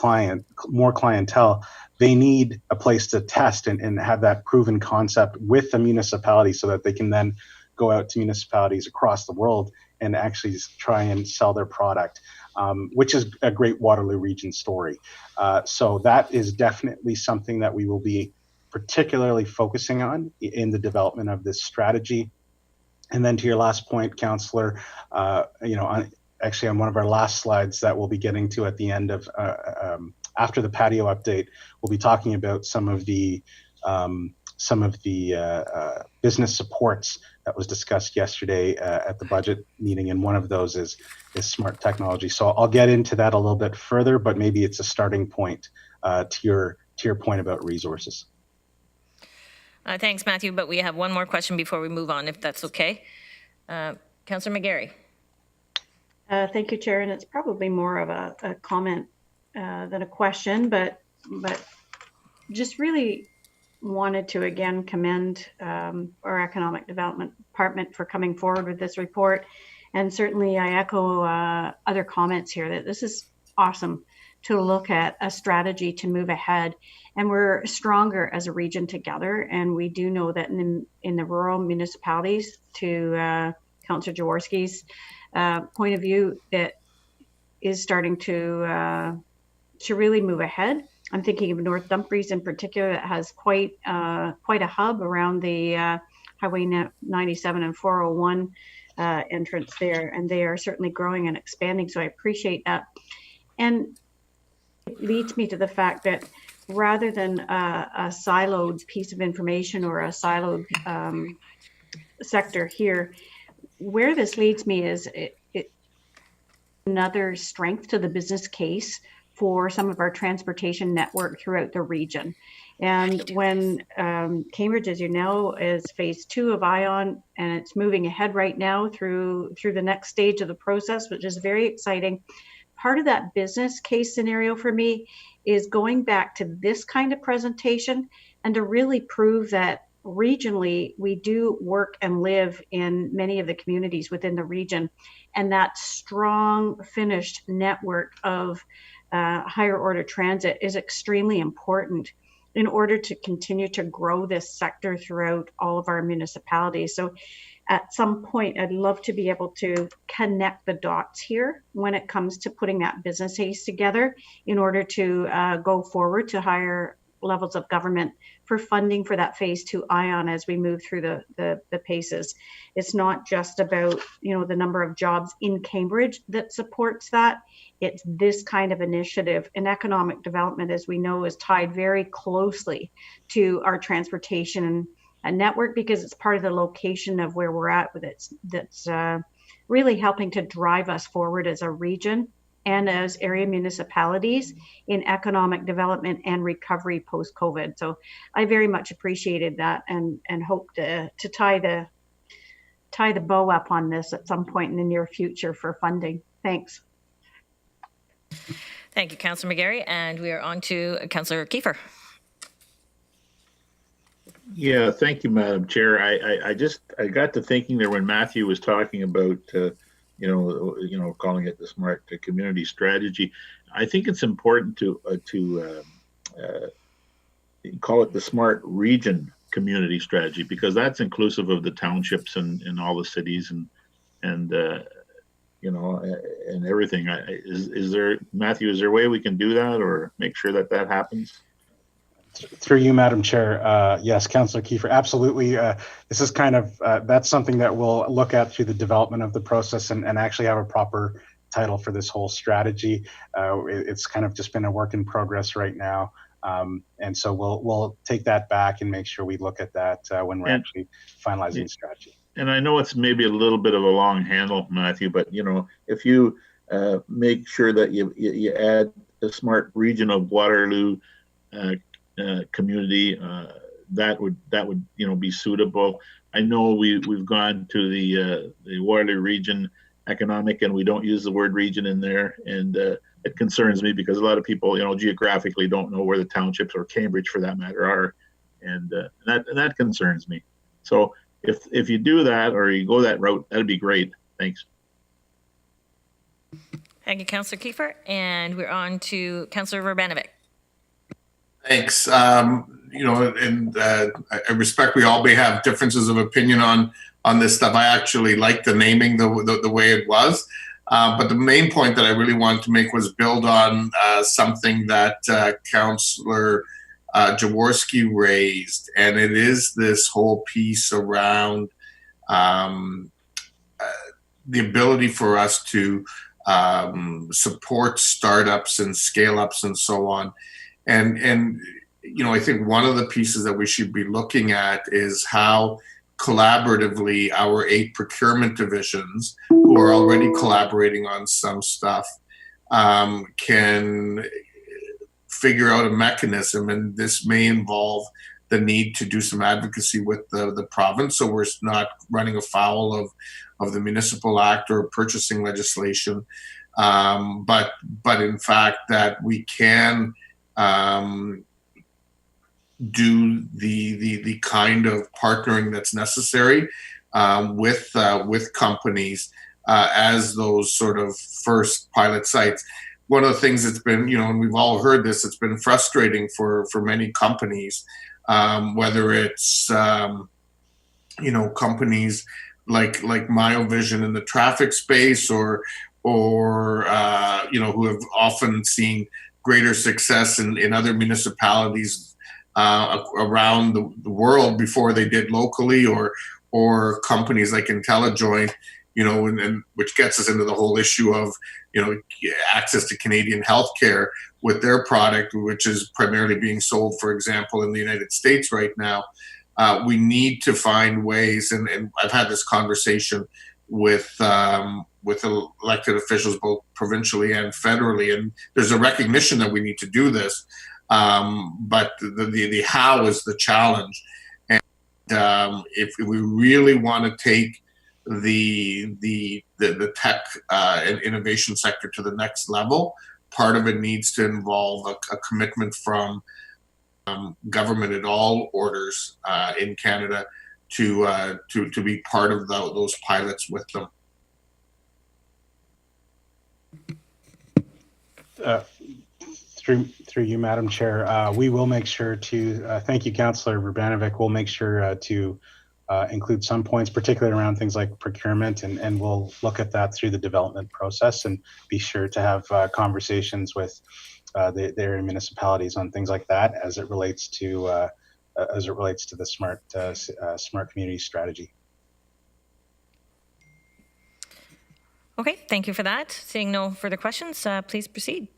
more clientele, they need a place to test and have that proven concept with the municipality so that they can then go out to municipalities across the world and actually try and sell their product, which is a great Waterloo region story. So that is definitely something that we will be particularly focusing on in the development of this strategy. And then to your last point, Councillor, actually on one of our last slides that we'll be getting to at the end of, after the patio update, we'll be talking about some of the business supports that was discussed yesterday at the budget meeting, and one of those is smart technology. So I'll get into that a little bit further, but maybe it's a starting point to your point about resources. Thanks, Matthew, but we have one more question before we move on, if that's okay. Councillor McGarry. Thank you, Chair, and it's probably more of a comment than a question, but just really wanted to again commend our Economic Development Department for coming forward with this report. And certainly I echo other comments here that this is awesome to look at a strategy to move ahead. And we're stronger as a region together. And we do know that in the rural municipalities, to Councillor Jaworski's point of view, that is starting to really move ahead. I'm thinking of North Dumfries in particular, that has quite a hub around the Highway 97 and 401 entrance there, and they are certainly growing and expanding. So I appreciate that. And it leads me to the fact that rather than a siloed piece of information or a siloed sector here, where this leads me is another strength to the business case for some of our transportation network throughout the region. And when Cambridge, as you know, is phase 2 of ION, and it's moving ahead right now through the next stage of the process, which is very exciting. Part of that business case scenario for me is going back to this kind of presentation and to really prove that regionally we do work and live in many of the communities within the region, and that strong finished network of higher order transit is extremely important in order to continue to grow this sector throughout all of our municipalities. So at some point, I'd love to be able to connect the dots here when it comes to putting that business case together in order to go forward to higher levels of government for funding for that phase 2 ION as we move through the paces. It's not just about, the number of jobs in Cambridge that supports that. It's this kind of initiative. And economic development, as we know, is tied very closely to our transportation network because it's part of the location of where we're at with it. That's really helping to drive us forward as a region and as area municipalities in economic development and recovery post-COVID. So I very much appreciated that and hope to tie the bow up on this at some point in the near future for funding. Thanks. Thank you, Councillor McGarry. And we are on to Councillor Kiefer. Yeah, thank you, Madam Chair. I got to thinking there when Matthew was talking about calling it the smart community strategy. I think it's important to call it the smart region community strategy because that's inclusive of the townships and all the cities and everything. Is there, Matthew? Is there a way we can do that or make sure that happens? Through you, Madam Chair. Yes, Councillor Kiefer, absolutely. This is kind of, that's something that we'll look at through the development of the process and actually have a proper title for this whole strategy. It's kind of just been a work in progress right now. And so we'll take that back and make sure we look at that when we're actually finalizing the strategy. And I know it's maybe a little bit of a long handle, Matthew, but if you make sure that you add the smart region of Waterloo community, that would be suitable. I know we've gone to the Waterloo region economic and we don't use the word region in there, and it concerns me because a lot of people, geographically don't know where the townships, or Cambridge for that matter, are, and that concerns me. So if you do that, or you go that route, that'd be great. Thanks. Thank you, Councillor Kiefer. And we're on to Councillor Verbanovic. Thanks. I respect we all may have differences of opinion on this stuff. I actually like the naming the way it was. But the main point that I really wanted to make was build on something that Councillor Jaworski raised. And it is this whole piece around the ability for us to support startups and scale ups and so on. And I think one of the pieces that we should be looking at is how collaboratively our 8 procurement divisions, who are already collaborating on some stuff, can figure out a mechanism. And this may involve the need to do some advocacy with the province, so we're not running afoul of the Municipal Act or purchasing legislation, but in fact that we can do the kind of partnering that's necessary with companies as those sort of first pilot sites. One of the things that's been, and we've all heard this, it's been frustrating for many companies, whether it's companies like Myovision in the traffic space, or who have often seen greater success in other municipalities around the world before they did locally, or companies like IntelliJoint, and which gets us into the whole issue of access to Canadian healthcare with their product, which is primarily being sold, for example, in the United States right now. We need to find ways, and I've had this conversation with elected officials both provincially and federally, and there's a recognition that we need to do this, but the how is the challenge. And if we really want to take the tech and innovation sector to the next level, part of it needs to involve a commitment from government at all orders in Canada to be part of those pilots with them. Through you, Madam Chair, we will make sure to thank you, Councillor Verbanovic. We'll make sure to include some points, particularly around things like procurement, and we'll look at that through the development process and be sure to have conversations with the area municipalities on things like that as it relates to the smart community strategy. Okay, thank you for that. Seeing no further questions, please proceed.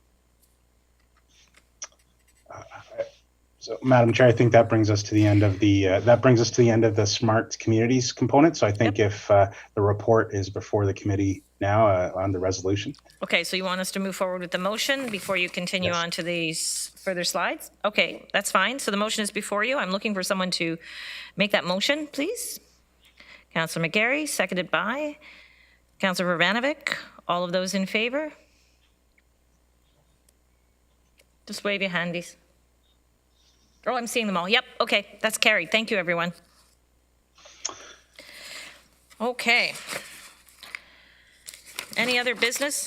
So, Madam Chair, I think that brings us to the end of the smart communities component. So I think if the report is before the committee now on the resolution. Okay, so you want us to move forward with the motion before you continue on to these further slides? Okay, that's fine. So the motion is before you. I'm looking for someone to make that motion, please. Councillor McGarry, seconded by Councillor Verbanovic. All of those in favor? Just wave your handies. Oh, I'm seeing them all. Yep, okay, that's carried. Thank you, everyone. Okay. Any other business?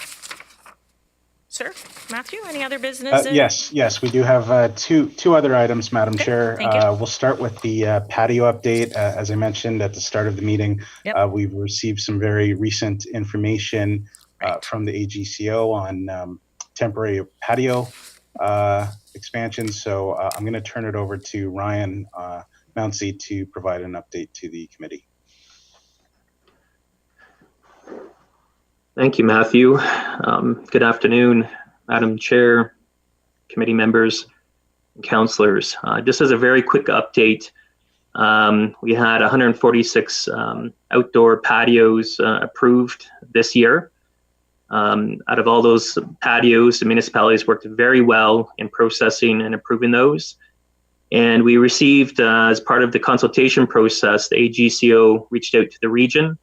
Sir, Matthew, any other business? Yes, we do have two other items, Madam Chair. Thank you. We'll start with the patio update. As I mentioned at the start of the meeting, we've received some very recent information from the AGCO on temporary patio expansion. So I'm going to turn it over to Ryan Mounsey to provide an update to the committee. Thank you, Matthew. Good afternoon, Madam Chair, committee members, and councillors. Just as a very quick update, we had 146 outdoor patios approved this year. Out of all those patios, the municipalities worked very well in processing and approving those. And we received, as part of the consultation process, the AGCO reached out to the region.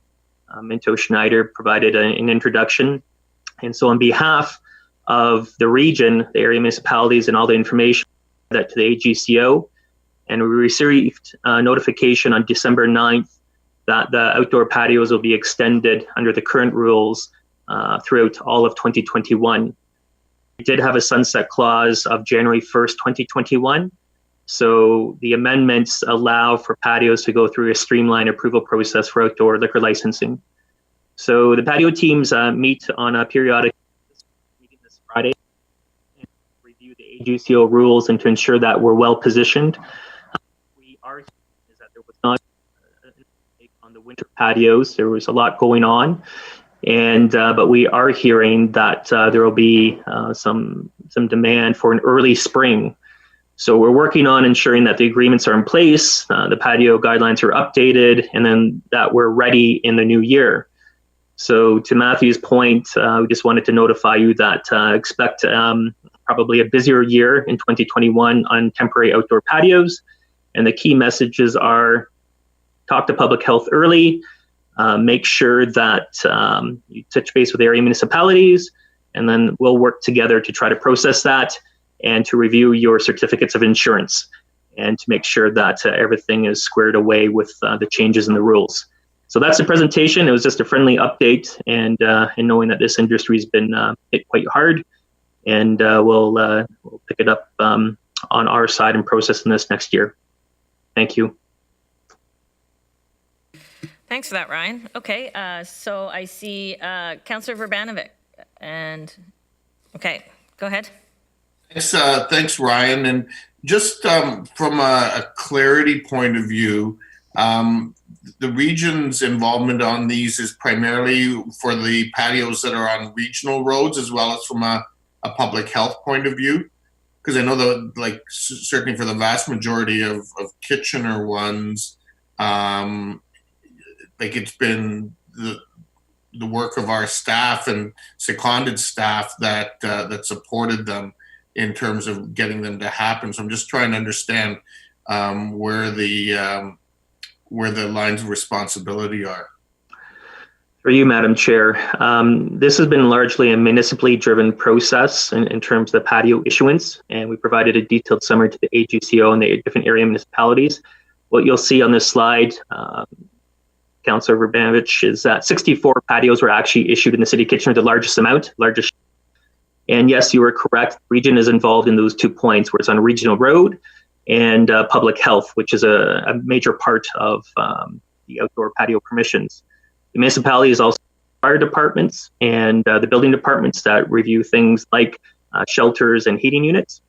Minto Schneider provided an introduction. And so on behalf of the region, the area municipalities, and all the information that to the AGCO. And we received notification on December 9th that the outdoor patios will be extended under the current rules throughout all of 2021. We did have a sunset clause of January 1st, 2021. So the amendments allow for patios to go through a streamlined approval process for outdoor liquor licensing. So the patio teams meet on a periodic meeting this Friday and review the AGCO rules and to ensure that we're well positioned. We are is that there was not on the winter patios. There was a lot going on, and but we are hearing that there will be some demand for an early spring. So we're working on ensuring that the agreements are in place, the patio guidelines are updated, and then that we're ready in the new year. So to Matthew's point, we just wanted to notify you that expect probably a busier year in 2021 on temporary outdoor patios. And the key messages are talk to public health early, make sure that you touch base with area municipalities, and then we'll work together to try to process that and to review your certificates of insurance and to make sure that everything is squared away with the changes in the rules. So that's the presentation. It was just a friendly update, and knowing that this industry has been hit quite hard, and we'll pick it up on our side and processing this next year. Thank you. Thanks for that, Ryan. Okay, so I see Councillor Verbanovic, and okay, go ahead. Thanks, Ryan. And just from a clarity point of view, the region's involvement on these is primarily for the patios that are on regional roads, as well as from a public health point of view. Because I know that, like, certainly for the vast majority of Kitchener ones, like, it's been the work of our staff and seconded staff that supported them in terms of getting them to happen. So I'm just trying to understand where the lines of responsibility are. For you, Madam Chair, this has been largely a municipally driven process in terms of the patio issuance, and we provided a detailed summary to the AGCO and the different area municipalities. What you'll see on this slide, Councillor Verbanovic, is that 64 patios were actually issued in the City of Kitchener, the largest amount, And yes, you were correct. The region is involved in those 2 points where it's on a regional road and public health, which is a major part of the outdoor patio permissions. The municipality is also fire departments and the building departments that review things like shelters and heating units.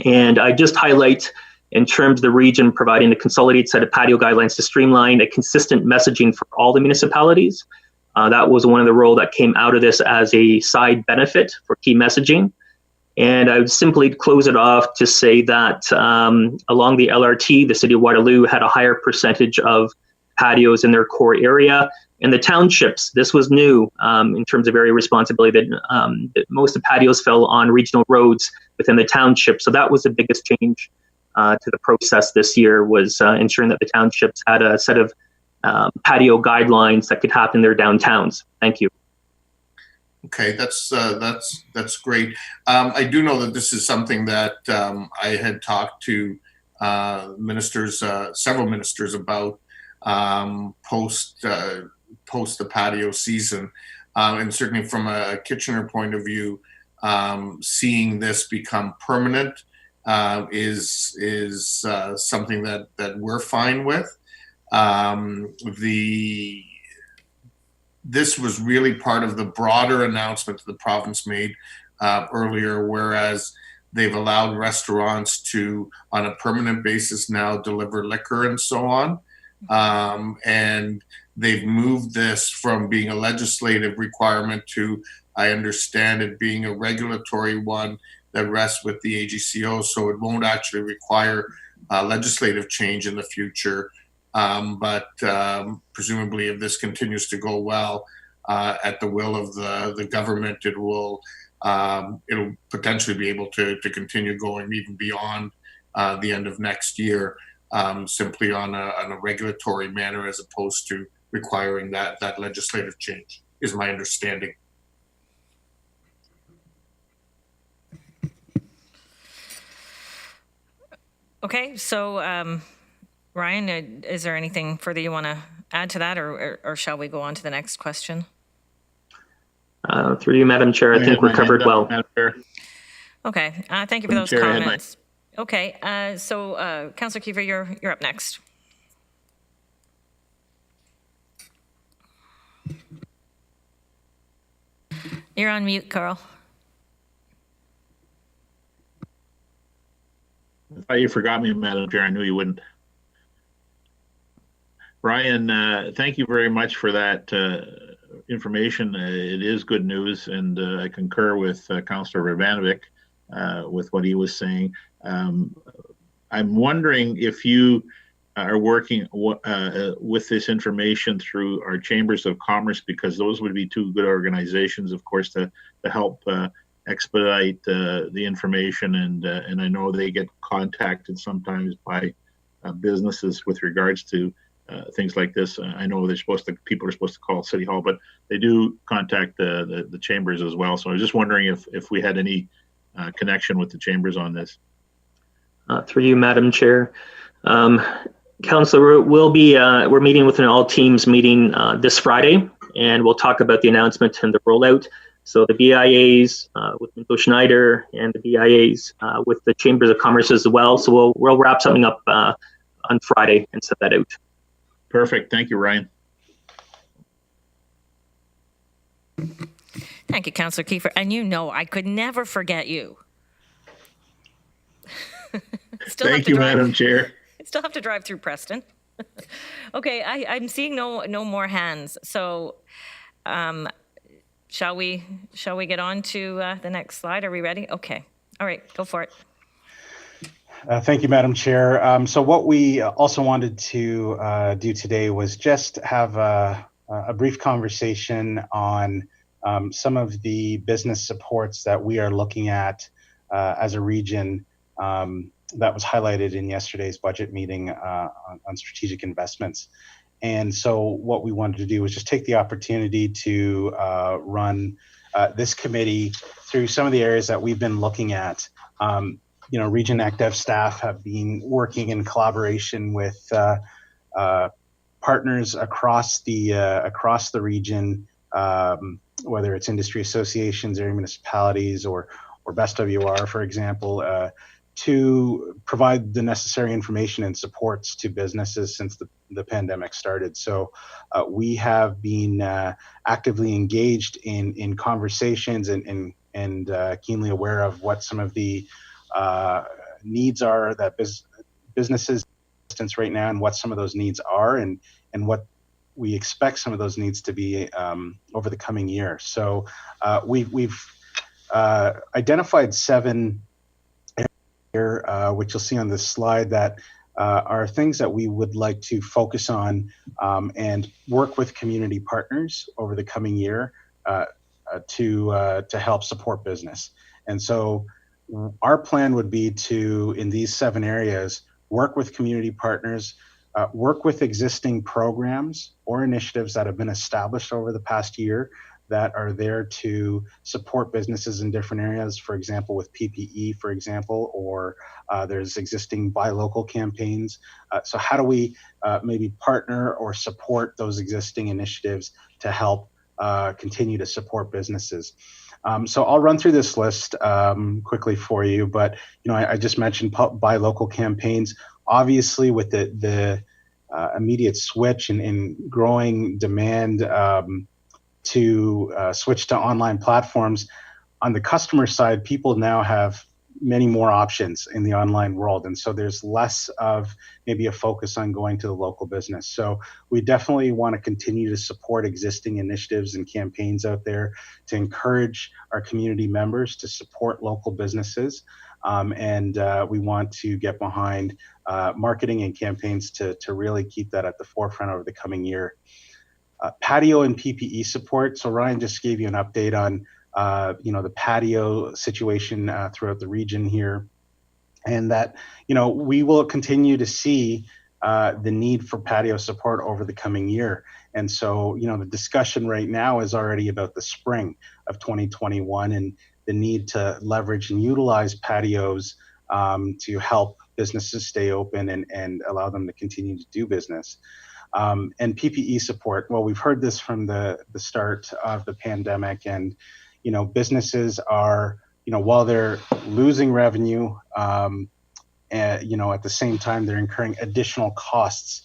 And I just highlight, in terms of the region providing a consolidated set of patio guidelines to streamline a consistent messaging for all the municipalities. That was one of the roles that came out of this as a side benefit for key messaging. And I would simply close it off to say that along the LRT, the City of Waterloo had a higher percentage of patios in their core area. And the townships, this was new in terms of area responsibility, that most of the patios fell on regional roads within the township. So that was the biggest change to the process this year, was ensuring that the townships had a set of patio guidelines that could happen in their downtowns. Thank you. Okay, that's great. I do know that this is something that I had talked to ministers, several ministers about post the patio season, and certainly from a Kitchener point of view, seeing this become permanent is something that we're fine with. This was really part of the broader announcement the province made earlier, whereas they've allowed restaurants to, on a permanent basis now, deliver liquor and so on. And they've moved this from being a legislative requirement to, I understand it being a regulatory one that rests with the AGCO, so it won't actually require legislative change in the future. But presumably, if this continues to go well at the will of the government, it'll potentially be able to continue going even beyond the end of next year, simply on a regulatory manner as opposed to requiring that legislative change, is my understanding. Okay, so Ryan, is there anything further you want to add to that, or shall we go on to the next question? Through you, Madam Chair, I think we're covered well. Madam Chair. Okay, thank you for those Chair, I had my- comments. Okay, so Councillor Kiefer, you're up next. You're on mute, Carl. I thought you forgot me, Madam Chair. I knew you wouldn't. Ryan, thank you very much for that information. It is good news, and I concur with Councillor Ravanovic with what he was saying. I'm wondering if you are working with this information through our chambers of commerce, because those would be two good organizations, of course, to help expedite the information, and I know they get contacted sometimes by businesses with regards to things like this. I know people are supposed to call City Hall, but they do contact the chambers as well. So I was just wondering if we had any connection with the chambers on this. Through you, Madam Chair. Councillor, we're meeting with an all teams meeting this Friday, and we'll talk about the announcement and the rollout. So the BIAs with Nico Schneider and the BIAs with the Chambers of Commerce as well. So we'll wrap something up on Friday and set that out. Perfect. Thank you, Ryan. Thank you, Councillor Kiefer. And you know I could never forget you. Thank you, Madam Chair. I still have to drive through Preston. Okay, I'm seeing no more hands. So shall we get on to the next slide? Are we ready? Okay. All right, go for it. Thank you, Madam Chair. So what we also wanted to do today was just have a brief conversation on some of the business supports that we are looking at as a region that was highlighted in yesterday's budget meeting on strategic investments. And so what we wanted to do was just take the opportunity to run this committee through some of the areas that we've been looking at. Region Active staff have been working in collaboration with partners across the region, whether it's industry associations, area municipalities, or Best WR, for example, to provide the necessary information and supports to businesses since the pandemic started. So we have been actively engaged in conversations and keenly aware of what some of the needs are that businesses right now, and what some of those needs are, and what we expect some of those needs to be over the coming year. So we've identified 7 here, which you'll see on this slide, that are things that we would like to focus on and work with community partners over the coming year to help support business. And so our plan would be to, in these 7 areas, work with community partners, work with existing programs or initiatives that have been established over the past year that are there to support businesses in different areas, for example, with PPE, for example, or there's existing buy local campaigns. So how do we maybe partner or support those existing initiatives to help continue to support businesses? So I'll run through this list quickly for you, but I just mentioned buy local campaigns. Obviously, with the immediate switch and growing demand to switch to online platforms, on the customer side, people now have many more options in the online world, and so there's less of maybe a focus on going to the local business. So we definitely want to continue to support existing initiatives and campaigns out there to encourage our community members to support local businesses, and we want to get behind marketing and campaigns to really keep that at the forefront over the coming year. Patio and PPE support. So Ryan just gave you an update on the patio situation throughout the region here, and that we will continue to see the need for patio support over the coming year. And so the discussion right now is already about the spring of 2021 and the need to leverage and utilize patios to help businesses stay open and allow them to continue to do business. And PPE support. Well, we've heard this from the start of the pandemic, and businesses are, while they're losing revenue, at the same time they're incurring additional costs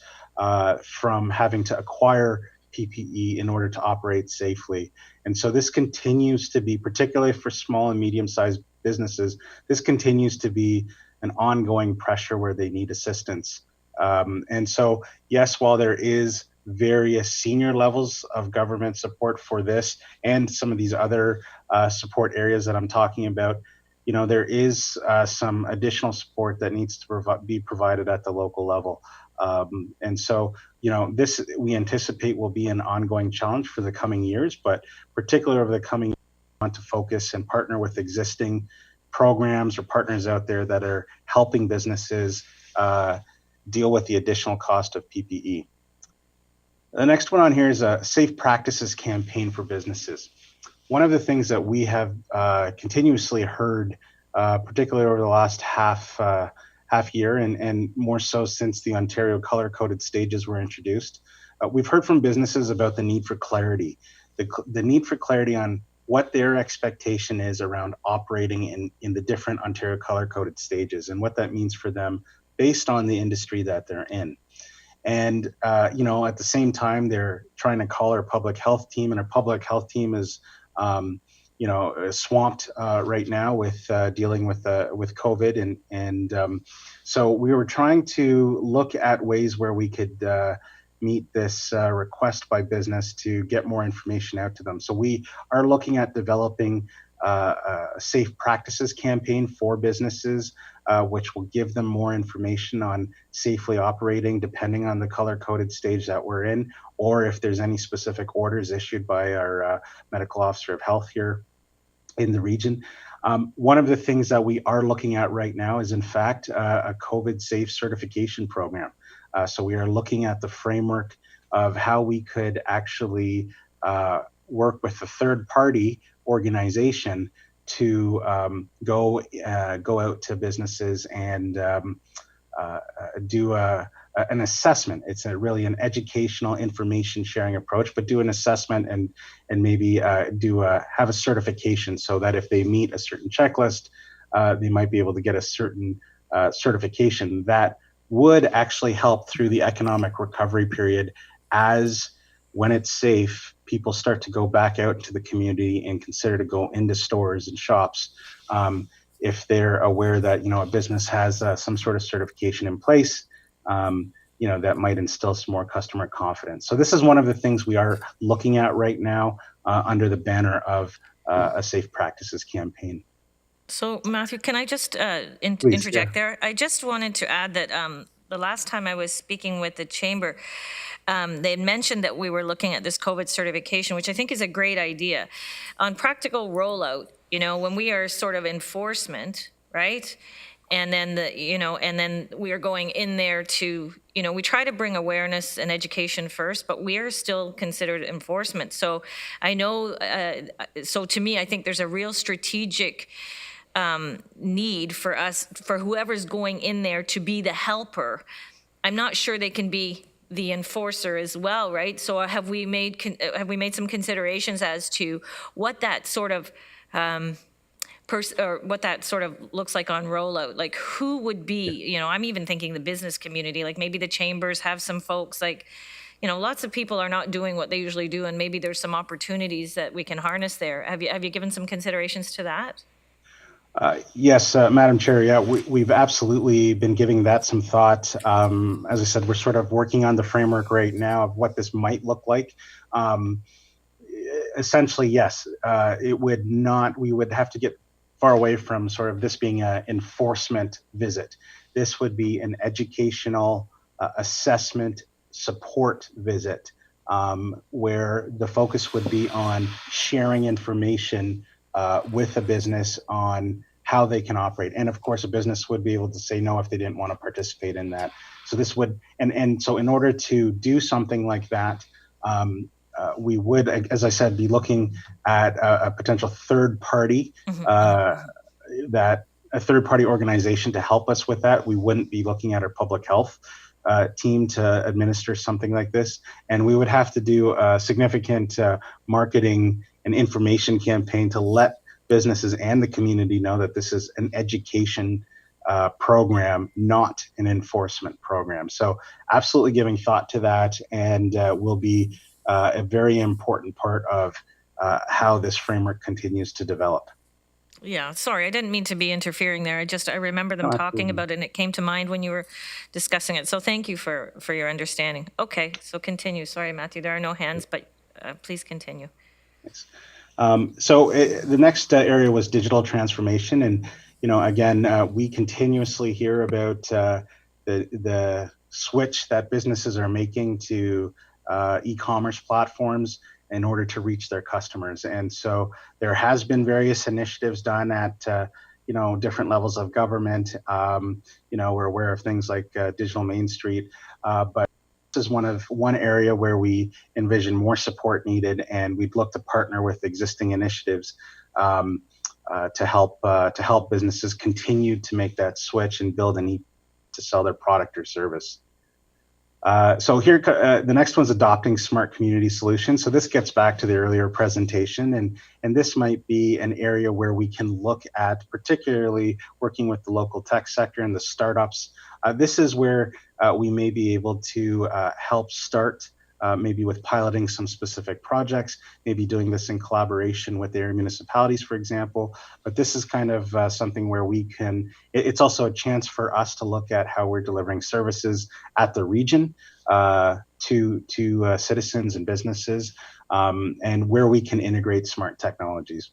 from having to acquire PPE in order to operate safely. And so this continues to be, particularly for small and medium-sized businesses, this continues to be an ongoing pressure where they need assistance. And so, yes, while there is various senior levels of government support for this and some of these other support areas that I'm talking about, there is some additional support that needs to be provided at the local level. And so, this we anticipate will be an ongoing challenge for the coming years, but particularly over the coming years, we want to focus and partner with existing programs or partners out there that are helping businesses deal with the additional cost of PPE. The next one on here is a safe practices campaign for businesses. One of the things that we have continuously heard, particularly over the last half year and more so since the Ontario color-coded stages were introduced, we've heard from businesses about the need for clarity, the need for clarity on what their expectation is around operating in the different Ontario color-coded stages and what that means for them based on the industry that they're in. And, at the same time, they're trying to call our public health team, and our public health team is, swamped right now with dealing with COVID. And so we were trying to look at ways where we could meet this request by business to get more information out to them. So we are looking at developing a safe practices campaign for businesses, which will give them more information on safely operating depending on the color-coded stage that we're in, or if there's any specific orders issued by our medical officer of health here in the region. One of the things that we are looking at right now is, in fact, a COVID safe certification program. So we are looking at the framework of how we could actually work with a third-party organization to go out to businesses and do an assessment. It's really an educational information sharing approach, but do an assessment and maybe have a certification so that if they meet a certain checklist, they might be able to get a certain certification that would actually help through the economic recovery period, as when it's safe, people start to go back out into the community and consider to go into stores and shops if they're aware that a business has some sort of certification in place, that might instill some more customer confidence. So this is one of the things we are looking at right now under the banner of a safe practices campaign. So Matthew, can I just Please, interject yeah. there? I just wanted to add that the last time I was speaking with the chamber, they had mentioned that we were looking at this COVID certification, which I think is a great idea. On practical rollout, when we are sort of enforcement, right? And then and then we are going in there to, we try to bring awareness and education first, but we are still considered enforcement. So I know, so to me, I think there's a real strategic need for us, for whoever's going in there to be the helper. I'm not sure they can be the enforcer as well, right? So have we made some considerations as to what that sort of or what that sort of looks like on rollout? Like who would be, I'm even thinking the business community, like maybe the chambers have some folks like, lots of people are not doing what they usually do, and maybe there's some opportunities that we can harness there. Have you given some considerations to that? Yes, Madam Chair. Yeah, we've absolutely been giving that some thought. As I said, we're sort of working on the framework right now of what this might look like. Essentially, yes, it would not. We would have to get far away from sort of this being an enforcement visit. This would be an educational assessment support visit, where the focus would be on sharing information with a business on how they can operate. And of course, a business would be able to say no if they didn't want to participate in that. So this would, and so in order to do something like that, we would, as I said, be looking at a potential third party that a third-party organization to help us with that. We wouldn't be looking at our public health team to administer something like this, and we would have to do a significant marketing and information campaign to let businesses and the community know that this is an education program, not an enforcement program. So absolutely giving thought to that, and will be a very important part of how this framework continues to develop. Yeah, sorry, I didn't mean to be interfering there. I remember them No, talking absolutely. about it and it came to mind when you were discussing it. So thank you for your understanding. Okay, so continue. Sorry, Matthew, there are no hands, but please continue. Thanks. The next area was digital transformation. And, again, we continuously hear about the switch that businesses are making to e-commerce platforms in order to reach their customers. And so there has been various initiatives done at, different levels of government. We're aware of things like Digital Main Street, but this is one area where we envision more support needed, and we'd look to partner with existing initiatives to help businesses continue to make that switch and build a need to sell their product or service. So here, the next one's adopting smart community solutions. So this gets back to the earlier presentation, and this might be an area where we can look at, particularly working with the local tech sector and the startups. This is where we may be able to help start, maybe with piloting some specific projects, maybe doing this in collaboration with area municipalities, for example. But this is kind of something where we can, it's also a chance for us to look at how we're delivering services at the region to citizens and businesses, and where we can integrate smart technologies.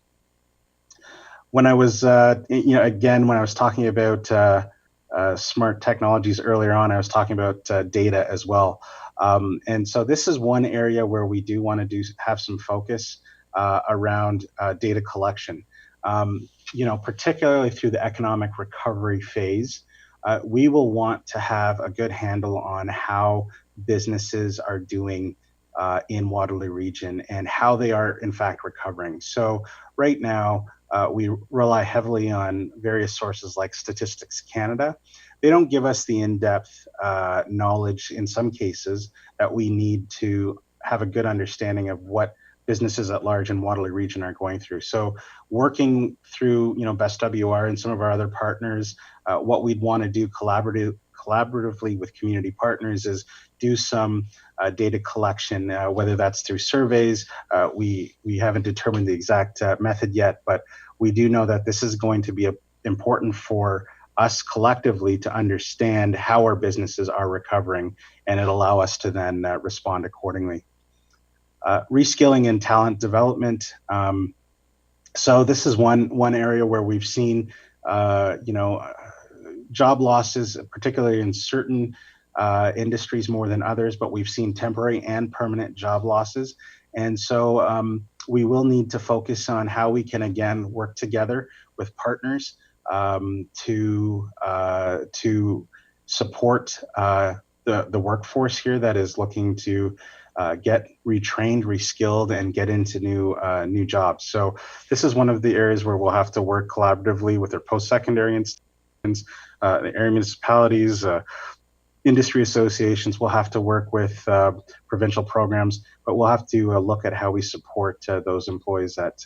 When I was, again, when I was talking about smart technologies earlier on, I was talking about data as well. And so this is one area where we do want to have some focus around data collection. Particularly through the economic recovery phase, we will want to have a good handle on how businesses are doing in Waterloo region and how they are in fact recovering. So right now, we rely heavily on various sources like Statistics Canada. They don't give us the in-depth knowledge in some cases that we need to have a good understanding of what businesses at large in Waterloo region are going through. So working through, Best WR and some of our other partners, what we'd want to do collaboratively with community partners is do some data collection, whether that's through surveys. We haven't determined the exact method yet, but we do know that this is going to be important for us collectively to understand how our businesses are recovering, and it'll allow us to then respond accordingly. Reskilling and talent development. So this is one area where we've seen, job losses, particularly in certain industries more than others, but we've seen temporary and permanent job losses. And so we will need to focus on how we can, again, work together with partners to support the workforce here that is looking to get retrained, reskilled, and get into new jobs. So this is one of the areas where we'll have to work collaboratively with our post-secondary institutions, the area municipalities, industry associations. We'll have to work with provincial programs, but we'll have to look at how we support those employees that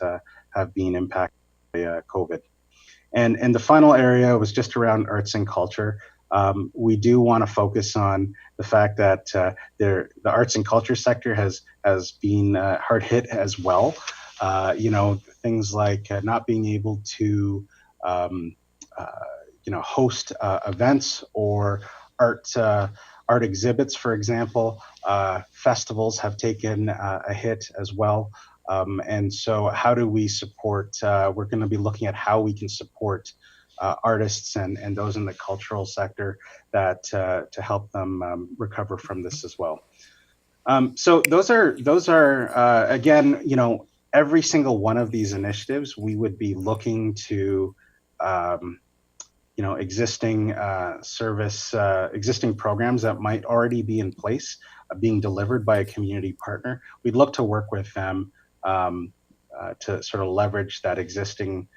have been impacted by COVID. And the final area was just around arts and culture. We do want to focus on the fact that the arts and culture sector has been hard hit as well. Things like not being able to host events or art exhibits, for example. Festivals have taken a hit as well. And so how do we support, we're going to be looking at how we can support artists and those in the cultural sector that to help them recover from this as well. So those are again, every single one of these initiatives, we would be looking to existing existing programs that might already be in place, being delivered by a community partner. We'd look to work with them to sort of leverage that existing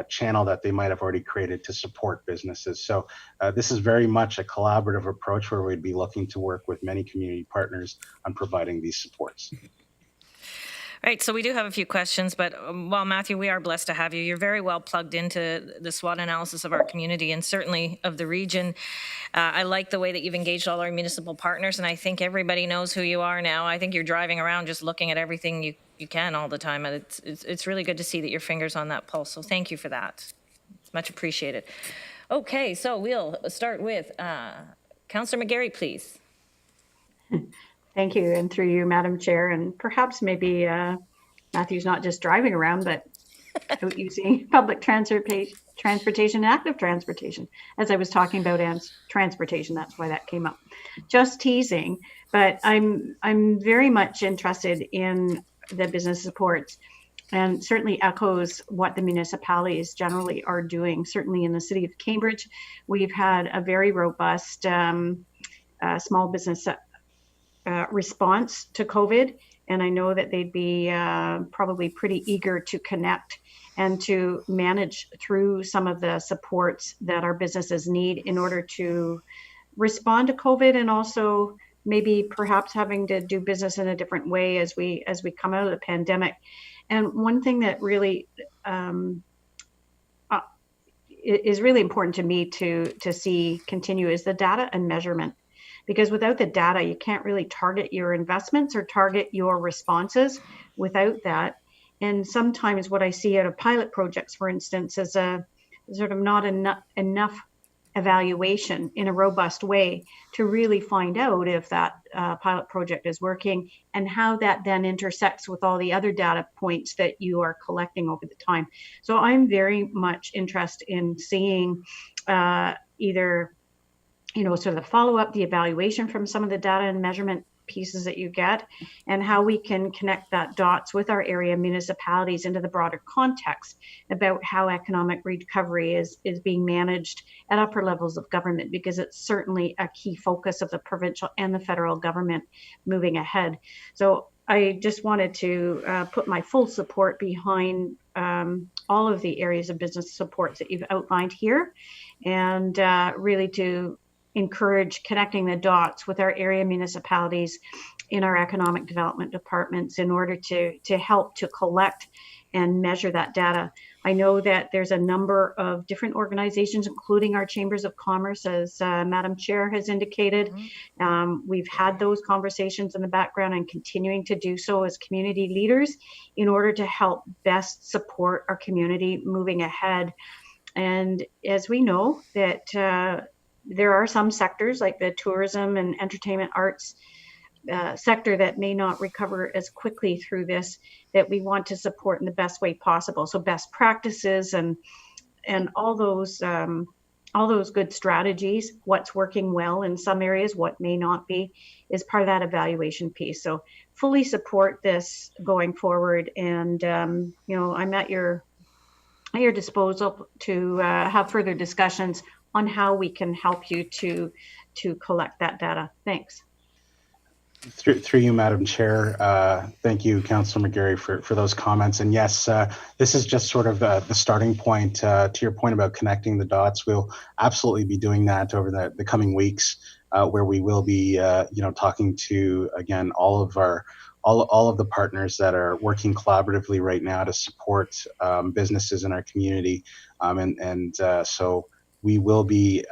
channel that they might have already created to support businesses. So this is very much a collaborative approach where we'd be looking to work with many community partners on providing these supports. Right, so we do have a few questions, but while Matthew, we are blessed to have you. You're very well plugged into the SWOT analysis of our community and certainly of the region. I like the way that you've engaged all our municipal partners, and I think everybody knows who you are now. I think you're driving around just looking at everything you can all the time, and it's really good to see that your finger's on that pulse, so thank you for that. It's much appreciated. Okay, so we'll start with Councillor McGarry, please. Thank you, and through you, Madam Chair, and perhaps maybe Matthew's not just driving around, but out using public transportation, active transportation, as I was talking about transportation. That's why that came up. Just teasing, but I'm very much interested in the business supports, and certainly echoes what the municipalities generally are doing. Certainly in the city of Cambridge, we've had a very robust small business response to COVID. And I know that they'd be probably pretty eager to connect and to manage through some of the supports that our businesses need in order to respond to COVID, and also maybe perhaps having to do business in a different way as we come out of the pandemic. And one thing that really is really important to me to see continue is the data and measurement. Because without the data, you can't really target your investments or target your responses without that. And sometimes what I see out of pilot projects, for instance, is a sort of not enough evaluation in a robust way to really find out if that pilot project is working and how that then intersects with all the other data points that you are collecting over the time. So I'm very much interested in seeing either sort of the follow-up, the evaluation from some of the data and measurement pieces that you get, and how we can connect that dots with our area municipalities into the broader context about how economic recovery is being managed at upper levels of government, because it's certainly a key focus of the provincial and the federal government moving ahead. So I just wanted to put my full support behind all of the areas of business supports that you've outlined here, and really to encourage connecting the dots with our area municipalities in our economic development departments in order to help to collect and measure that data. I know that there's a number of different organizations, including our chambers of commerce, as Madam Chair has indicated. We've had those conversations in the background and continuing to do so as community leaders in order to help best support our community moving ahead. And as we know that there are some sectors like the tourism and entertainment arts sector that may not recover as quickly through this, that we want to support in the best way possible. So best practices and all those good strategies, what's working well in some areas, what may not be, is part of that evaluation piece. So fully support this going forward. And I'm at your disposal to have further discussions on how we can help you to collect that data. Thanks. Through you, Madam Chair. Thank you, Councillor McGarry, for those comments. And yes, this is just sort of the starting point. To your point about connecting the dots, we'll absolutely be doing that over the coming weeks, where we will be, talking to, again, all of the partners that are working collaboratively right now to support businesses in our community. So we will be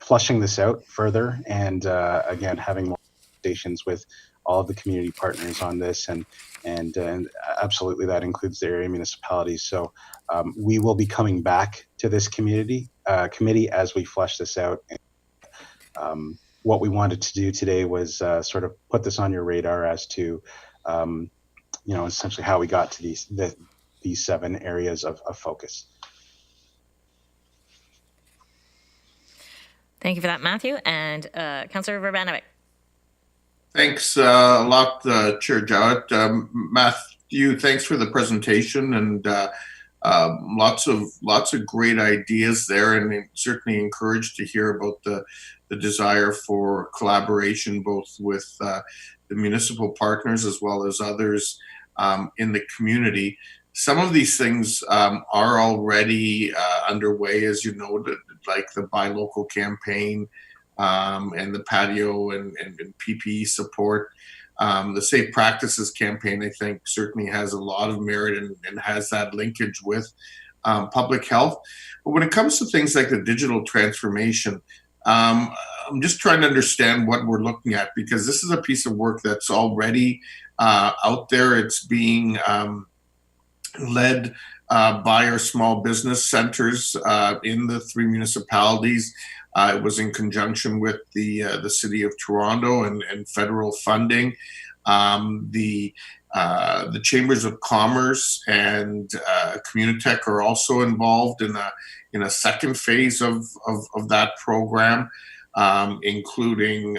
flushing this out further, and again, having more conversations with all of the community partners on this, and absolutely that includes the area municipalities. So we will be coming back to this committee as we flush this out. What we wanted to do today was sort of put this on your radar as to essentially how we got to these 7 areas of focus. Thank you for that, Matthew. And Councillor Verbanovic. Thanks a lot, Chair Jowett. Matthew, thanks for the presentation, and lots of great ideas there, and certainly encouraged to hear about the desire for collaboration, both with the municipal partners as well as others in the community some of these things are already underway, as you noted, like the Buy Local campaign and the Patio and PPE support. The Safe Practices campaign, I think, certainly has a lot of merit and has that linkage with public health. But when it comes to things like the digital transformation, I'm just trying to understand what we're looking at, because this is a piece of work that's already out there. It's being led by our small business centers in the 3 municipalities. It was in conjunction with the City of Toronto and federal funding. The Chambers of Commerce and Communitech are also involved in a second phase of that program, including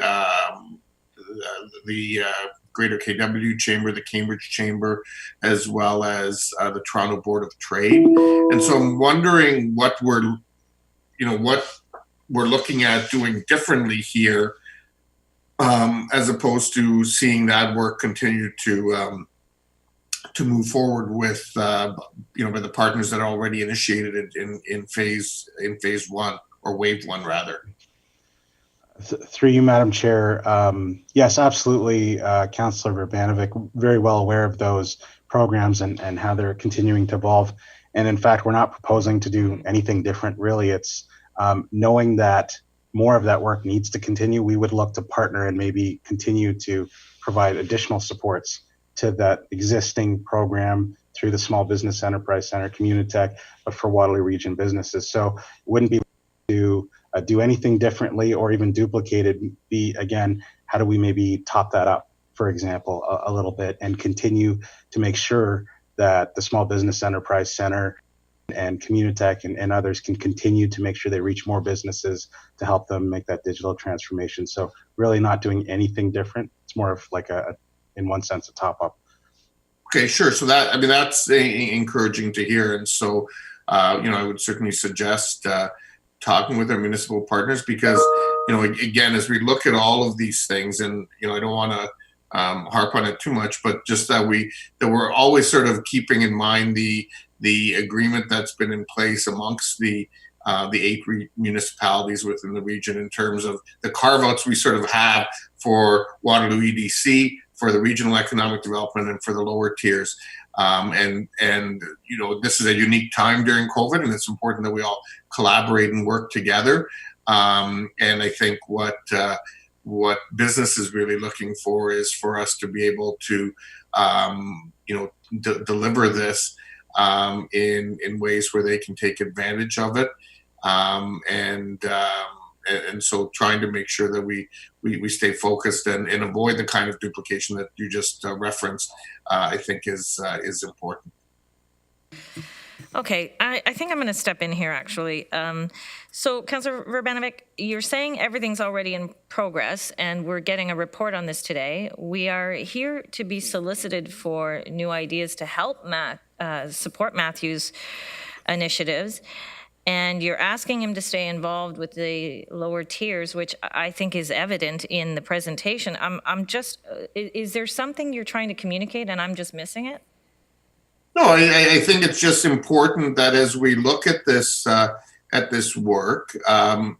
the Greater KW Chamber, the Cambridge Chamber, as well as the Toronto Board of Trade. And so I'm wondering what we're looking at doing differently here, as opposed to seeing that work continue to move forward with with the partners that are already initiated it in phase 1, or wave 1 rather. Through you, Madam Chair. Yes, absolutely. Councillor Verbanovic, very well aware of those programs and how they're continuing to evolve. And in fact, we're not proposing to do anything different, really. It's knowing that more of that work needs to continue, we would look to partner and maybe continue to provide additional supports to that existing program through the Small Business Enterprise Center, Communitech, but for Waterloo Region businesses. So it wouldn't be to do anything differently or even duplicate it. Be, again, how do we maybe top that up, for example, a little bit, and continue to make sure that the Small Business Enterprise Center and Communitech and others can continue to make sure they reach more businesses to help them make that digital transformation. So really not doing anything different. It's more of like in one sense, a top up. Okay, sure. So that's encouraging to hear. And so, I would certainly suggest talking with our municipal partners, because, again, as we look at all of these things, and, I don't want to harp on it too much, but just that we're always sort of keeping in mind the agreement that's been in place amongst the 8 municipalities within the region, in terms of the carve-outs we sort of have for Waterloo EDC, for the regional economic development, and for the lower tiers. And this is a unique time during COVID, and it's important that we all collaborate and work together. And I think what business is really looking for is for us to be able to, deliver this in ways where they can take advantage of it. And so trying to make sure that we stay focused and avoid the kind of duplication that you just referenced, I think is important. Okay, I think I'm going to step in here, actually. So, Councillor Verbanovic, you're saying everything's already in progress, and we're getting a report on this today. We are here to be solicited for new ideas to help support Matthew's initiatives. And you're asking him to stay involved with the lower tiers, which I think is evident in the presentation. Is there something you're trying to communicate and I'm just missing it? No, I think it's just important that as we look at this work, and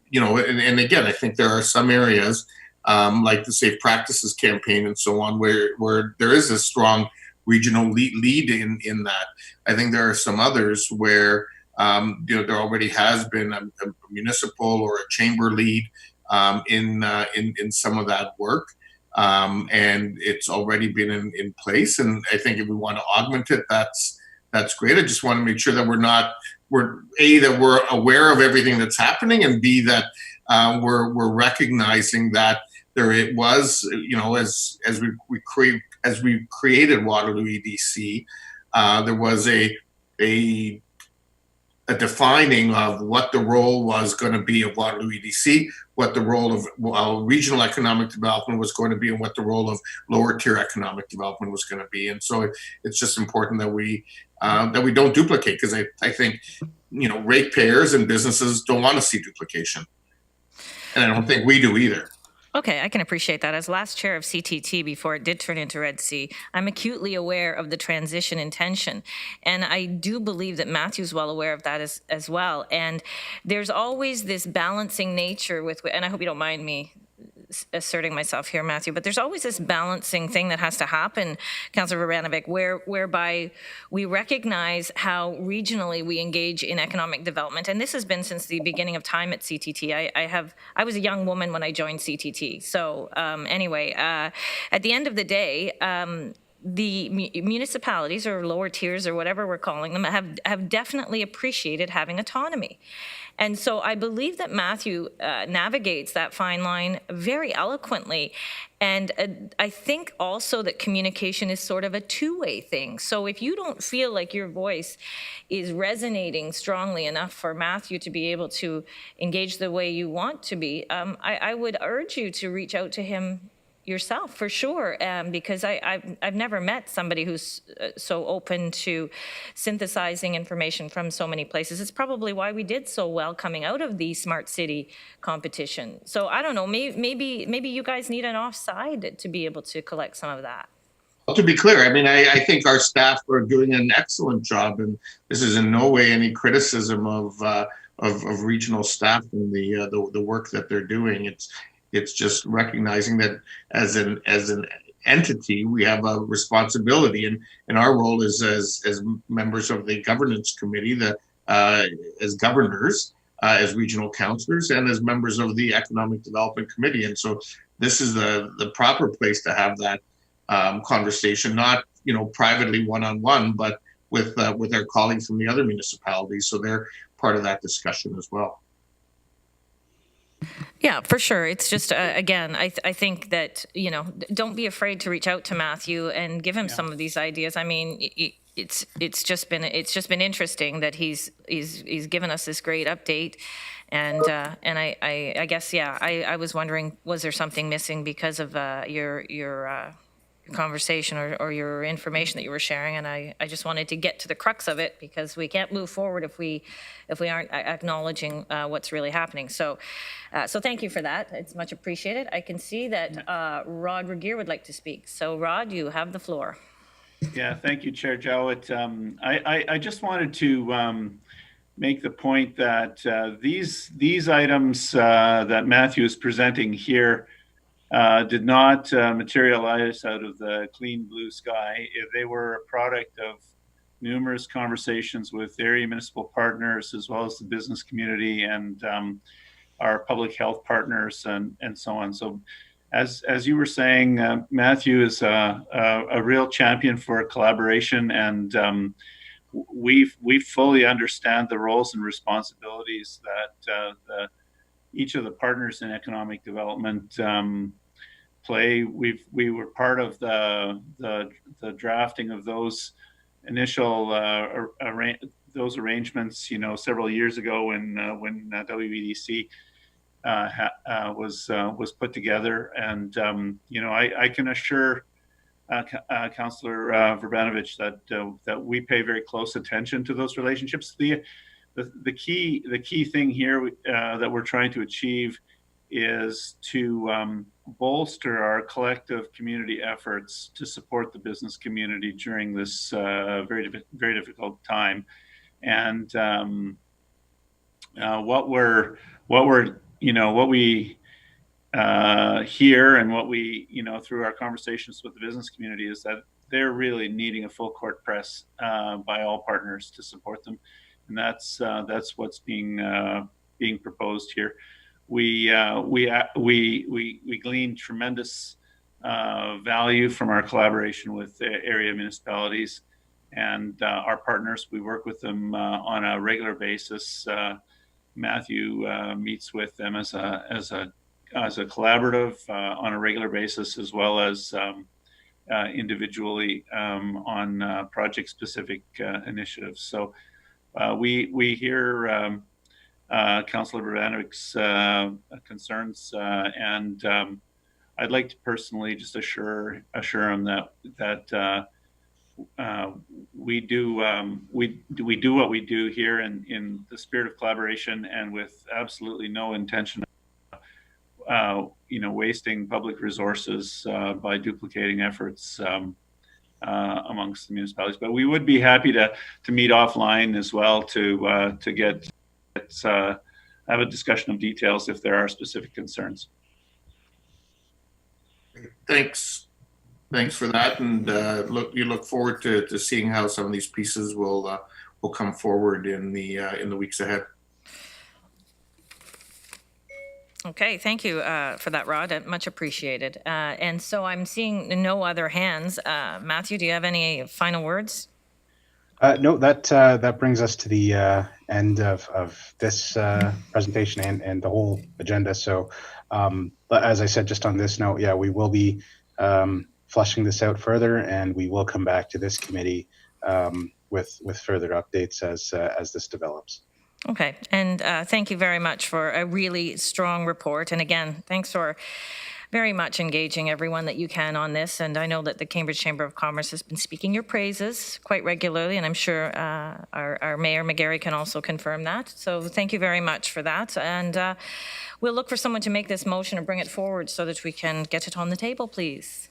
again, I think there are some areas like the Safe Practices campaign and so on, where there is a strong regional lead in that. I think there are some others where there already has been a municipal or a chamber lead in some of that work, and it's already been in place. And I think if we want to augment it, that's great. I just want to make sure that we're aware of everything that's happening, and B, that we're recognizing that it was, as we created Waterloo EDC, there was a defining of what the role was going to be of Waterloo EDC, what the role of regional economic development was going to be, and what the role of lower tier economic development was going to be. And so it's just important that we don't duplicate, because I think ratepayers and businesses don't want to see duplication, and I don't think we do either. Okay, I can appreciate that. As last chair of CTT before it did turn into Red Sea, I'm acutely aware of the transition intention. And I do believe that Matthew's well aware of that as well. And there's always this balancing nature with, and I hope you don't mind me asserting myself here, Matthew, but there's always this balancing thing that has to happen, Councillor Vranovic, whereby we recognize how regionally we engage in economic development. And this has been since the beginning of time at CTT. I was a young woman when I joined CTT. So anyway, at the end of the day, the municipalities or lower tiers or whatever we're calling them have definitely appreciated having autonomy. And so I believe that Matthew navigates that fine line very eloquently. And I think also that communication is sort of a two-way thing. So if you don't feel like your voice is resonating strongly enough for Matthew to be able to engage the way you want to be, I would urge you to reach out to him yourself, for sure, because I've never met somebody who's so open to synthesizing information from so many places. It's probably why we did so well coming out of the Smart City competition. So I don't know, maybe you guys need an offside to be able to collect some of that. Well, to be clear, I mean, I think our staff are doing an excellent job, and this is in no way any criticism of regional staff and the work that they're doing. It's just recognizing that as an entity, we have a responsibility, and our role is as members of the governance committee, as governors, as regional councillors, and as members of the economic development committee. And so this is the proper place to have that conversation, not privately one-on-one, but with our colleagues from the other municipalities, so they're part of that discussion as well. Yeah, for sure. It's just, again, I think that, don't be afraid to reach out to Matthew and give him some of these ideas. I mean, it's just been interesting that he's given us this great update. And I guess, I was wondering, was there something missing because of your conversation or your information that you were sharing? And I just wanted to get to the crux of it, because we can't move forward if we aren't acknowledging what's really happening. So thank you for that. It's much appreciated. I can see that Rod Regier would like to speak. So Rod, you have the floor. Yeah, thank you, Chair Jowett. I just wanted to make the point that these items that Matthew is presenting here did not materialize out of the clean blue sky. They were a product of numerous conversations with area municipal partners, as well as the business community and our public health partners and so on. So as you were saying, Matthew is a real champion for collaboration, and we fully understand the roles and responsibilities that each of the partners in economic development play. We were part of the drafting of those initial those arrangements, several years ago when WBDC was put together, and I can assure Councillor Vranovic that we pay very close attention to those relationships. The key thing here that we're trying to achieve is to bolster our collective community efforts to support the business community during this very difficult time. And what we hear and what we through our conversations with the business community is that they're really needing a full court press by all partners to support them, and that's what's being proposed here. We glean tremendous value from our collaboration with area municipalities and our partners. We work with them on a regular basis. Matthew meets with them as a collaborative on a regular basis, as well as individually on project-specific initiatives. So we hear Councillor Vranovic's concerns, and I'd like to personally just assure him that we do what we do here in the spirit of collaboration and with absolutely no intention wasting public resources by duplicating efforts amongst the municipalities. But we would be happy to meet offline as well to have a discussion of details if there are specific concerns. Thanks for that, and look forward to seeing how some of these pieces will come forward in the weeks ahead. Okay, thank you for that, Rod. Much appreciated. And so I'm seeing no other hands. Matthew, do you have any final words? No, that brings us to the end of this presentation and the whole agenda. So, but as I said, just on this note, yeah, we will be flushing this out further, and we will come back to this committee with further updates as this develops. Okay, and thank you very much for a really strong report. And again, thanks for very much engaging everyone that you can on this. And I know that the Cambridge Chamber of Commerce has been speaking your praises quite regularly, and I'm sure our Mayor McGarry can also confirm that. So thank you very much for that. And we'll look for someone to make this motion and bring it forward so that we can get it on the table, please.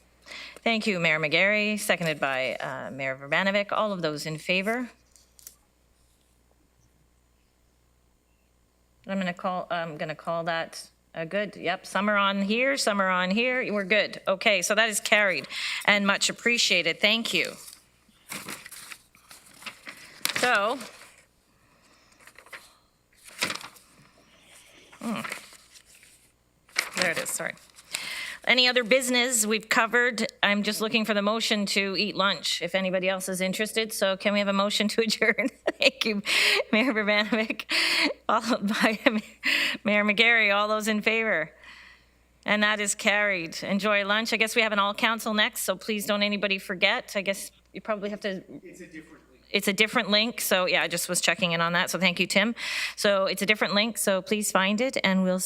Thank you, Mayor McGarry, seconded by Mayor Urbanovic. All of those in favor? I'm going to call that good. Yep, some are on here, some are on here. We're good. Okay, so that is carried and much appreciated. Thank you. So, there it is, sorry. Any other business we've covered? I'm just looking for the motion to eat lunch, if anybody else is interested. So can we have a motion to adjourn? Thank you, Mayor Urbanovic, followed by Mayor McGarry. All those in favor? And that is carried. Enjoy lunch. I guess we have an all-council next, so please don't anybody forget. I guess you probably have to... It's a different link. So yeah, I just was checking in on that. So thank you, Tim. So it's a different link, so please find it, and we'll see